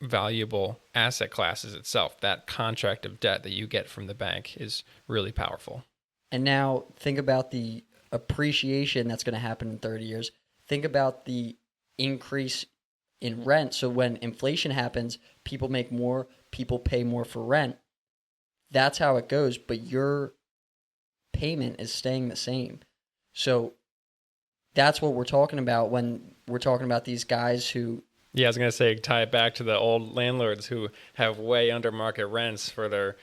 valuable asset classes itself. That contract of debt that you get from the bank is really powerful. And now think about the appreciation that's going to happen in 30 years. Think about the increase in rent. So when inflation happens, people make more, people pay more for rent. That's how it goes, but your payment is staying the same. So that's what we're talking about when we're talking about these guys who... Yeah, I was going to say, tie it back to the old landlords who have way under market rents for their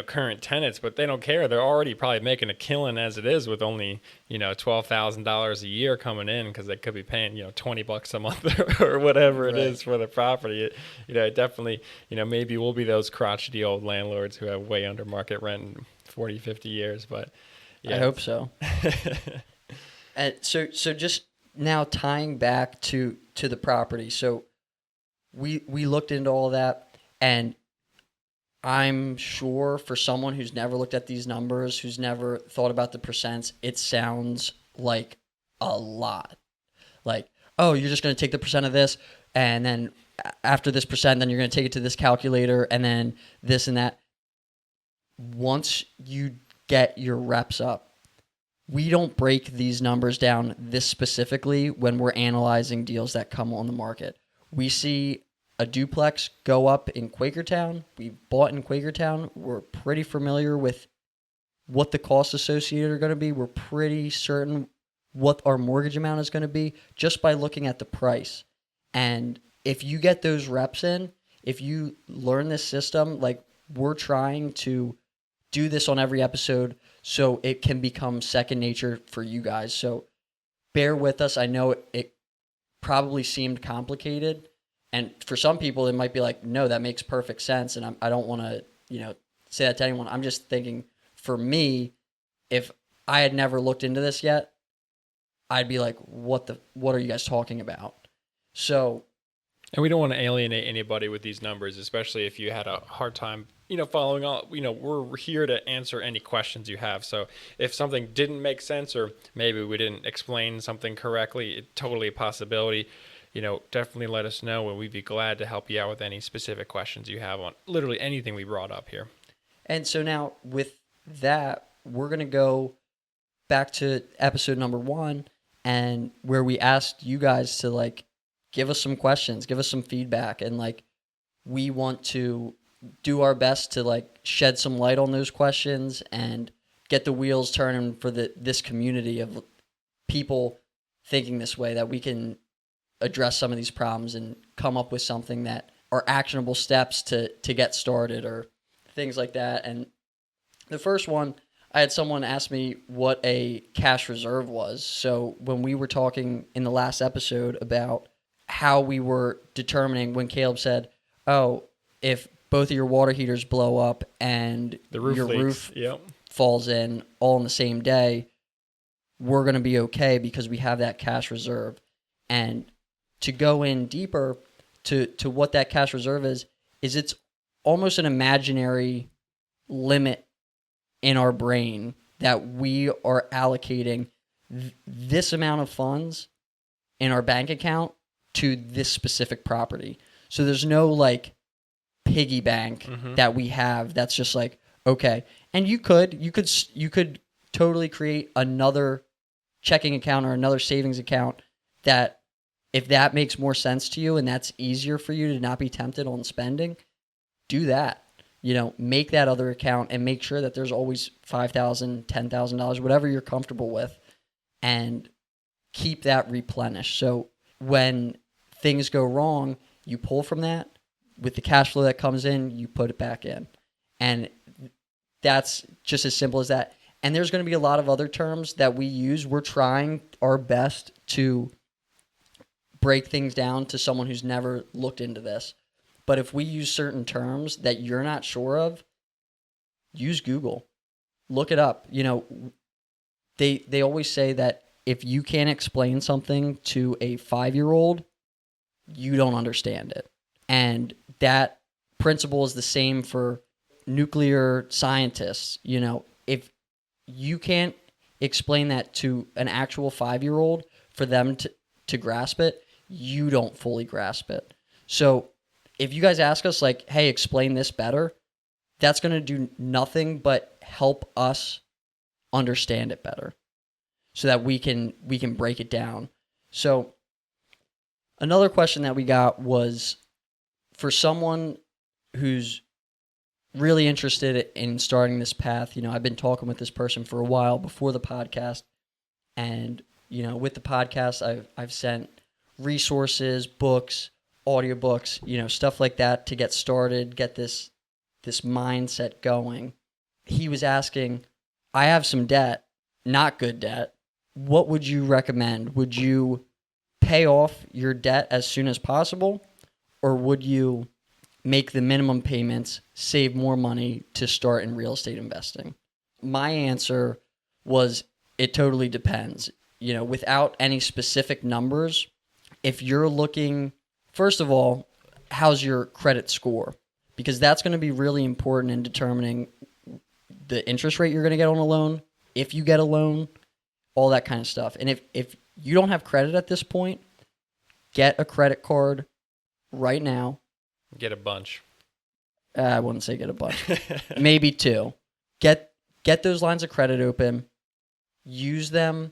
current tenants, but they don't care. They're already probably making a killing as it is with only, $12,000 a year coming in, because they could be paying, $20 a month or whatever it is for the property. It definitely, maybe we'll be those crotchety old landlords who have way under market rent in 40, 50 years, but yeah. I hope so. And so just now tying back to the property. So we looked into all that, and I'm sure for someone who's never looked at these numbers, who's never thought about the percents, it sounds like a lot. Like, oh, you're just going to take the percent of this, and then after this percent, then you're going to take it to this calculator, and then this and that. Once you get your reps up, we don't break these numbers down this specifically when we're analyzing deals that come on the market. We see a duplex go up in Quakertown. We bought in Quakertown. We're pretty familiar with what the costs associated are going to be. We're pretty certain what our mortgage amount is going to be just by looking at the price. And if you get those reps in, if you learn this system, like we're trying to do this on every episode so it can become second nature for you guys. So bear with us. I know it probably seemed complicated. And for some people, it might be like, no, that makes perfect sense. And I don't want to, say that to anyone. I'm just thinking for me, if I had never looked into this yet, I'd be like, what are you guys talking about? So. And we don't want to alienate anybody with these numbers, especially if you had a hard time, following all, we're here to answer any questions you have. So if something didn't make sense, or maybe we didn't explain something correctly, it's totally a possibility. Definitely let us know, and we'd be glad to help you out with any specific questions you have on literally anything we brought up here. And so now with that, we're going to go back to episode number 1, and where we asked you guys to give us some questions, give us some feedback, and we want to do our best to shed some light on those questions and get the wheels turning for this community of people thinking this way, that we can address some of these problems and come up with something that are actionable steps to get started or things like that. And the first one, I had someone ask me what a cash reserve was. So when we were talking in the last episode about how we were determining, when Caleb said, oh, if both of your water heaters blow up and the roof your leaks. roof falls in all in the same day, we're going to be okay because we have that cash reserve. And to go in deeper to what that cash reserve is it's almost an imaginary limit in our brain that we are allocating this amount of funds in our bank account to this specific property. So there's no piggy bank that we have that's just okay. And you could totally create another checking account or another savings account that, if that makes more sense to you and that's easier for you to not be tempted on spending, do that. Make that other account and make sure that there's always $5,000, $10,000, whatever you're comfortable with, and keep that replenished. So when things go wrong, you pull from that. With the cash flow that comes in, you put it back in. And that's just as simple as that. And there's going to be a lot of other terms that we use. We're trying our best to break things down to someone who's never looked into this. But if we use certain terms that you're not sure of, use Google. Look it up. They always say that if you can't explain something to a 5-year-old, you don't understand it. And that principle is the same for nuclear scientists. If you can't explain that to an actual 5-year-old for them to grasp it, you don't fully grasp it. So if you guys ask us hey, explain this better, that's going to do nothing but help us understand it better so that we can break it down. So another question that we got was, for someone who's really interested in starting this path, I've been talking with this person for a while before the podcast, and with the podcast, I've sent resources, books, audiobooks, stuff like that to get started, get this mindset going. He was asking, I have some debt, not good debt. What would you recommend? Would you pay off your debt as soon as possible, or would you make the minimum payments, save more money to start in real estate investing? My answer was, it totally depends. without any specific numbers, if you're looking, first of all, how's your credit score? Because that's going to be really important in determining the interest rate you're going to get on a loan, if you get a loan, all that kind of stuff. And if you don't have credit at this point, get a credit card right now. Get a bunch. I wouldn't say get a bunch. Maybe 2. Get those lines of credit open. Use them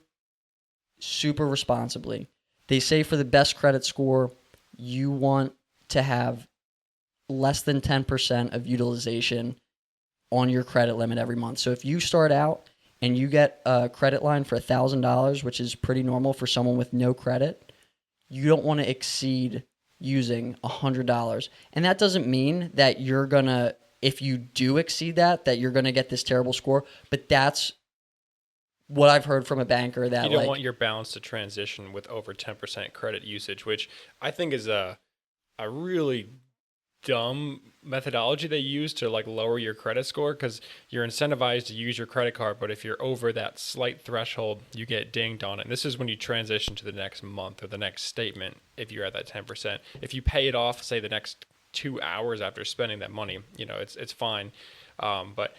super responsibly. They say for the best credit score, you want to have less than 10% of utilization on your credit limit every month. So if you start out and you get a credit line for $1,000, which is pretty normal for someone with no credit, you don't want to exceed using $100. And that doesn't mean that you're going to, if you do exceed that you're going to get this terrible score. But that's what I've heard from a banker, that you don't want your balance to transition with over 10% credit usage, which I think is a really dumb methodology they use to lower your credit score, because you're incentivized to use your credit card, but if you're over that slight threshold, you get dinged on it. And this is when you transition to the next month or the next statement if you're at that 10%. If you pay it off, say, the next 2 hours after spending that money, it's fine. But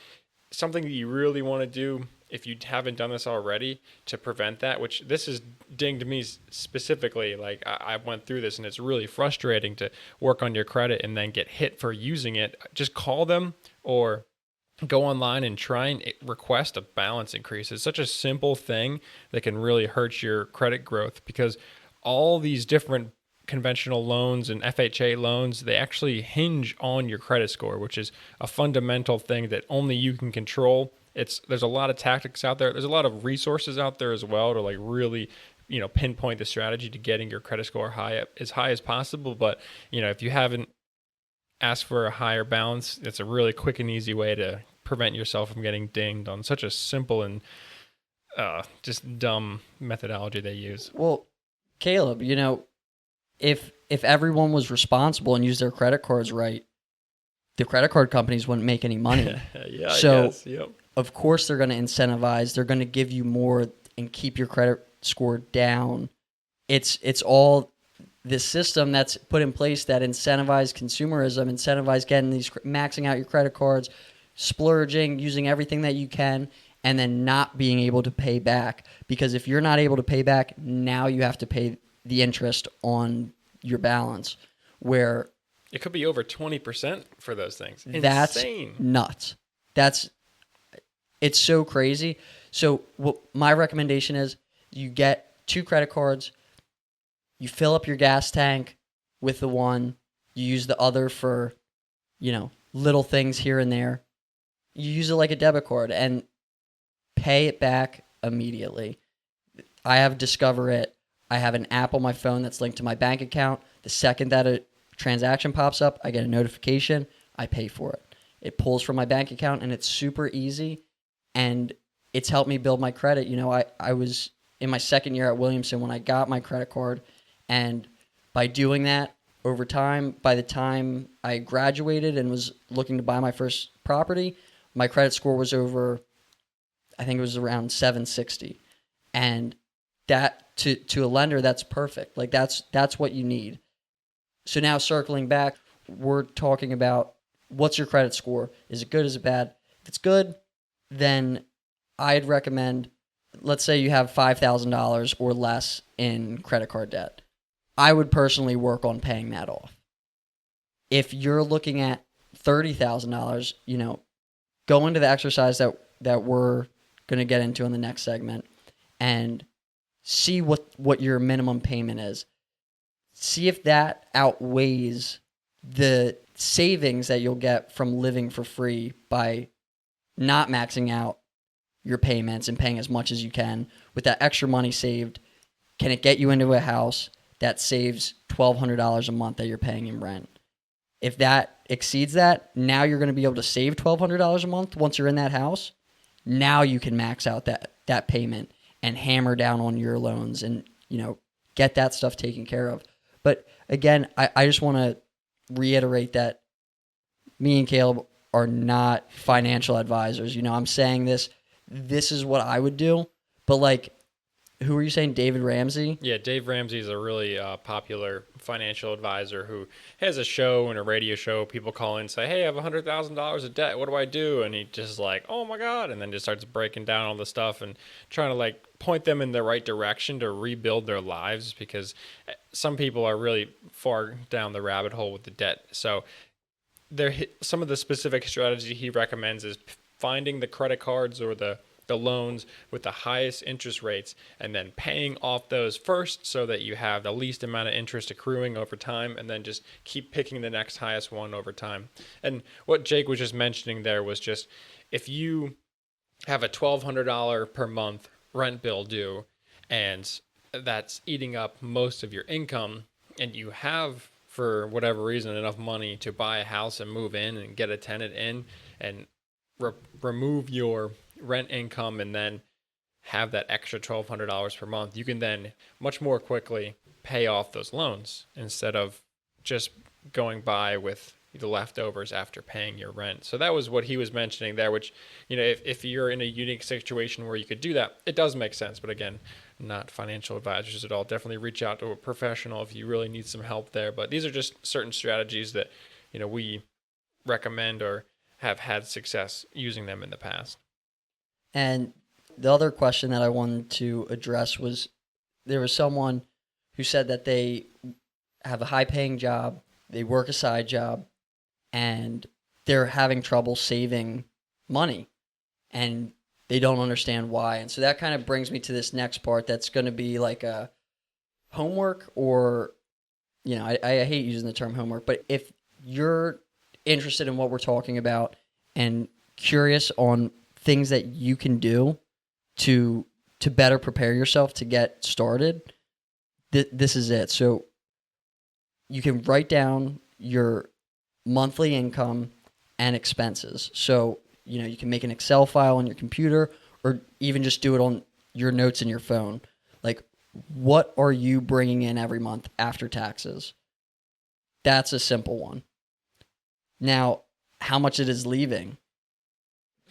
something that you really want to do, if you haven't done this already, to prevent that, which this has dinged me specifically, I went through this and it's really frustrating to work on your credit and then get hit for using it. Just call them or go online and try and request a balance increase. It's such a simple thing that can really hurt your credit growth, because all these different conventional loans and FHA loans, they actually hinge on your credit score, which is a fundamental thing that only you can control. There's a lot of tactics out there. There's a lot of resources out there as well to really, pinpoint the strategy to getting your credit score as high as possible. But, if you haven't asked for a higher balance, it's a really quick and easy way to prevent yourself from getting dinged on such a simple and just dumb methodology they use. Well, Caleb, if everyone was responsible and used their credit cards right, the credit card companies wouldn't make any money. Yeah, so, I guess. Yep. Of course, they're going to incentivize. They're going to give you more and keep your credit score down. It's all this system that's put in place that incentivize consumerism, incentivize getting these, maxing out your credit cards, splurging, using everything that you can, and then not being able to pay back. Because if you're not able to pay back, now you have to pay the interest on your balance, where it could be over 20% for those things. That's insane. Nuts. It's so crazy. So what my recommendation is, you get 2 credit cards, you fill up your gas tank with the one, you use the other for, little things here and there. You use it like a debit card and pay it back immediately. I have Discover It. I have an app on my phone that's linked to my bank account. The second that a transaction pops up, I get a notification, I pay for it. It pulls from my bank account, and it's super easy, and it's helped me build my credit. I was in my second year at Williamson when I got my credit card, and by doing that over time, by the time I graduated and was looking to buy my first property, my credit score was over, I think it was around 760. And that to a lender, that's perfect. That's what you need. So now circling back, we're talking about what's your credit score? Is it good? Is it bad? If it's good, then I'd recommend, let's say you have $5,000 or less in credit card debt. I would personally work on paying that off. If you're looking at $30,000, go into the exercise that we're going to get into in the next segment and see what your minimum payment is. See if that outweighs the savings that you'll get from living for free by not maxing out your payments and paying as much as you can. With that extra money saved, can it get you into a house that saves $1,200 a month that you're paying in rent? If that exceeds that, now you're going to be able to save $1,200 a month once you're in that house. Now you can max out that payment and hammer down on your loans and, get that stuff taken care of. But again, I just want to reiterate that me and Caleb are not financial advisors. I'm saying this is what I would do, but Who were you saying? David Ramsey? Yeah, Dave Ramsey is a really popular financial advisor who has a show and a radio show. People call in and say, "Hey, I have $100,000 of debt. What do I do?" And he just like, "Oh my God!" And then just starts breaking down all the stuff and trying to like point them in the right direction to rebuild their lives, because some people are really far down the rabbit hole with the debt. So there, some of the specific strategy he recommends is finding the credit cards or the loans with the highest interest rates and then paying off those first so that you have the least amount of interest accruing over time, and then just keep picking the next highest one over time. And what Jake was just mentioning there was just, if you have a $1,200 per month rent bill due and that's eating up most of your income, and you have, for whatever reason, enough money to buy a house and move in and get a tenant in and remove your rent income and then have that extra $1,200 per month, you can then much more quickly pay off those loans instead of just going by with the leftovers after paying your rent. So that was what he was mentioning there, which, if you're in a unique situation where you could do that, it does make sense. But again, not financial advisors at all. Definitely reach out to a professional if you really need some help there. But these are just certain strategies that, we recommend or have had success using them in the past. And the other question that I wanted to address was, there was someone who said that they have a high-paying job, they work a side job, and they're having trouble saving money, and they don't understand why. And so that kind of brings me to this next part that's going to be like a homework, or, I hate using the term homework, but if you're interested in what we're talking about and curious on things that you can do to better prepare yourself to get started, this is it. So you can write down your monthly income and expenses. So, you can make an Excel file on your computer, or even just do it on your notes in your phone. Like, what are you bringing in every month after taxes? That's a simple one. Now, how much it is leaving?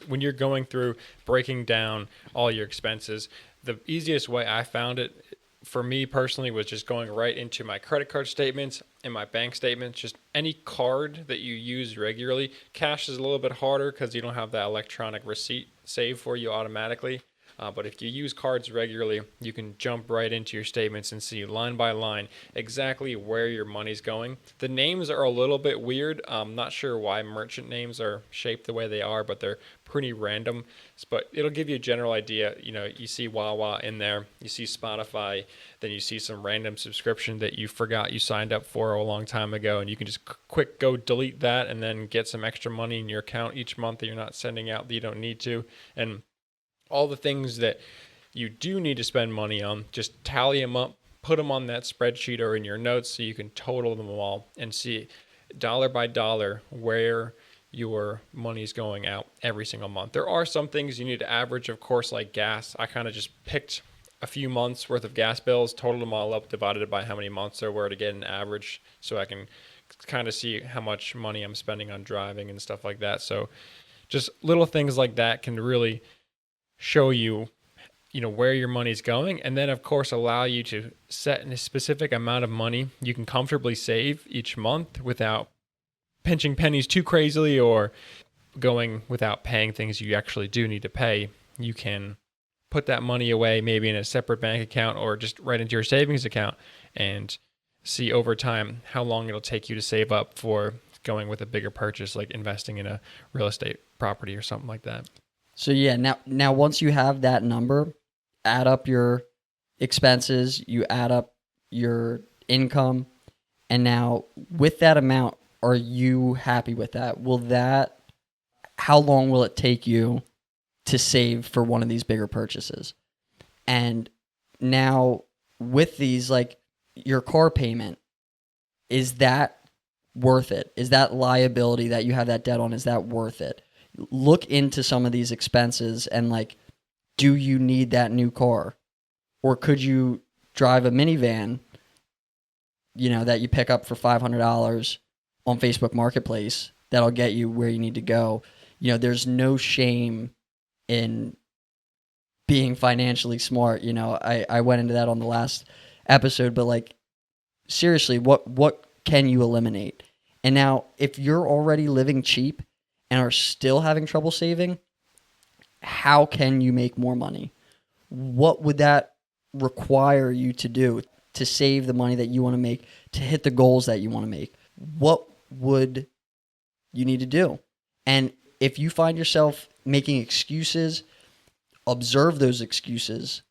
When you're going through breaking down all your expenses, the easiest way I found it for me personally was just going right into my credit card statements and my bank statements. Just any card that you use regularly. Cash is a little bit harder because you don't have that electronic receipt saved for you automatically. But if you use cards regularly, you can jump right into your statements and see line by line exactly where your money's going. The names are a little bit weird. I'm not sure why merchant names are shaped the way they are, but they're pretty random. But it'll give you a general idea. You see Wawa in there, you see Spotify, then you see some random subscription that you forgot you signed up for a long time ago, and you can just quick go delete that and then get some extra money in your account each month that you're not sending out that you don't need to. And all the things that you do need to spend money on, just tally them up, put them on that spreadsheet or in your notes so you can total them all and see dollar by dollar where your money's going out every single month. There are some things you need to average, of course, like gas. I kind of just picked a few months worth of gas bills, totaled them all up, divided it by how many months there were to get an average so I can kind of see how much money I'm spending on driving and stuff like that. So just little things like that can really show you, where your money's going, and then of course allow you to set a specific amount of money you can comfortably save each month without pinching pennies too crazily or going without paying things you actually do need to pay. You can put that money away maybe in a separate bank account or just right into your savings account and see over time how long it'll take you to save up for going with a bigger purchase, like investing in a real estate property or something like that. So yeah, now once you have that number, add up your expenses, you add up your income, and now with that amount, are you happy with that? How long will it take you to save for one of these bigger purchases? And now with these, like your car payment, is that worth it? Is that liability that you have that debt on, is that worth it? Look into some of these expenses and do you need that new car? Or could you drive a minivan, that you pick up for $500 on Facebook Marketplace that'll get you where you need to go? There's no shame in being financially smart. You know, I went into that on the last episode, but like seriously, what can you eliminate? And now if you're already living cheap and are still having trouble saving, how can you make more money? What would that require you to do to save the money that you want to make, to hit the goals that you want to make? What would you need to do? And if you find yourself making excuses, observe those excuses,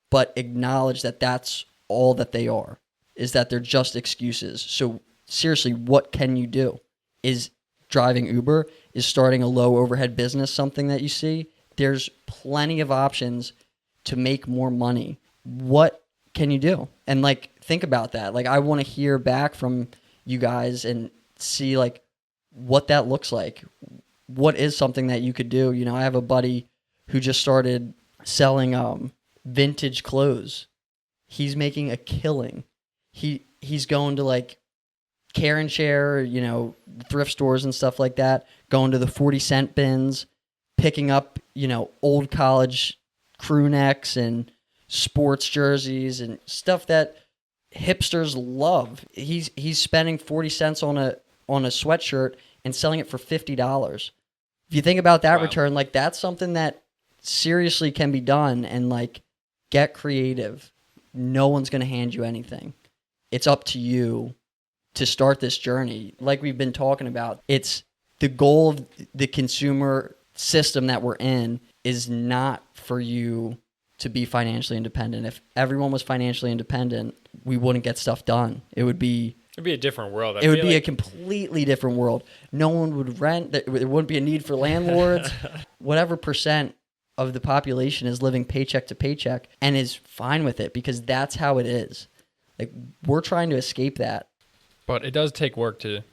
but acknowledge that that's all that they are, is that they're just excuses. So seriously, what can you do? Is driving Uber, is starting a low overhead business something that you see? There's plenty of options to make more money. What can you do? And like, think about that. Like, I want to hear back from you guys and see like what that looks like. What is something that you could do? You know, I have a buddy who just started selling vintage clothes. He's making a killing. He's going to like Care and Share, you know, thrift stores and stuff like that, going to the 40-cent bins, picking up, you know, old college crew necks and sports jerseys and stuff that hipsters love. He's spending 40 cents on a sweatshirt and selling it for $50. If you think about that return, like that's something that seriously can be done. And like, get creative. No one's going to hand you anything. It's up to you to start this journey. Like we've been talking about, it's the goal of the consumer system that we're in is not for you to be financially independent. If everyone was financially independent, we wouldn't get stuff done. It'd be a different world. It would be a completely different world. No one would rent. There wouldn't be a need for landlords. Whatever percent of the population is living paycheck to paycheck and is fine with it because that's how it is. Like, we're trying to escape that. But it does take work to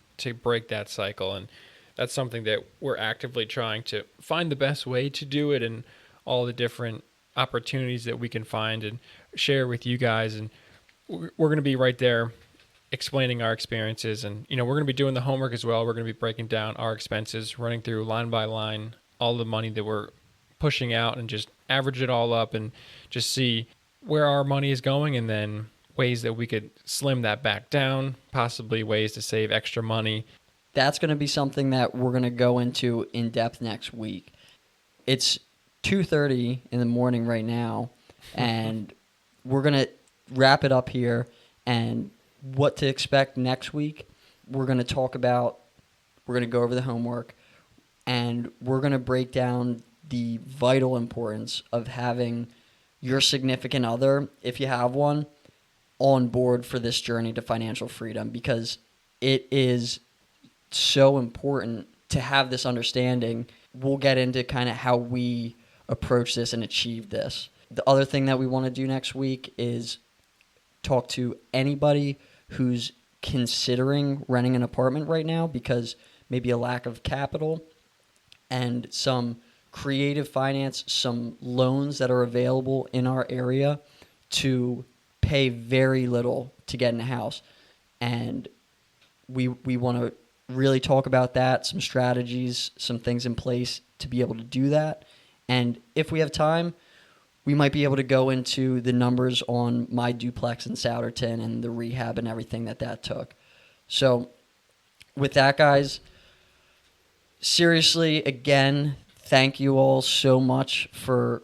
break that cycle, and that's something that we're actively trying to find the best way to do it and all the different opportunities that we can find and share with you guys. And we're going to be right there explaining our experiences, and we're going to be doing the homework as well. We're going to be breaking down our expenses, running through line by line all the money that we're pushing out and just average it all up and just see where our money is going, and then ways that we could slim that back down, possibly ways to save extra money. That's going to be something that we're going to go into in depth next week. It's 2:30 in the morning right now, and we're going to wrap it up here. And what to expect next week, we're going to talk about, we're going to go over the homework, and we're going to break down the vital importance of having your significant other, if you have one, on board for this journey to financial freedom, because it is so important to have this understanding. We'll get into kind of how we approach this and achieve this. The other thing that we want to do next week is talk to anybody who's considering renting an apartment right now because maybe a lack of capital and some creative finance, some loans that are available in our area to pay very little to get in a house. And we want to really talk about that, some strategies, some things in place to be able to do that. And if we have time, we might be able to go into the numbers on my duplex in Souderton and the rehab and everything that took. So with that, guys, seriously, again, thank you all so much for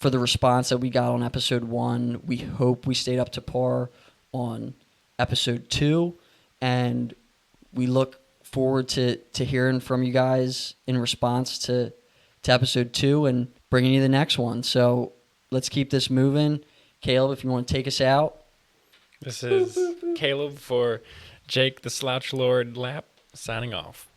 the response that we got on episode 1. We hope we stayed up to par on episode 2, and we look forward to hearing from you guys in response to episode 2 and bringing you the next one. So let's keep this moving. Caleb, if you want to take us out. This is Caleb for Jake the Slouch Lord Lap signing off.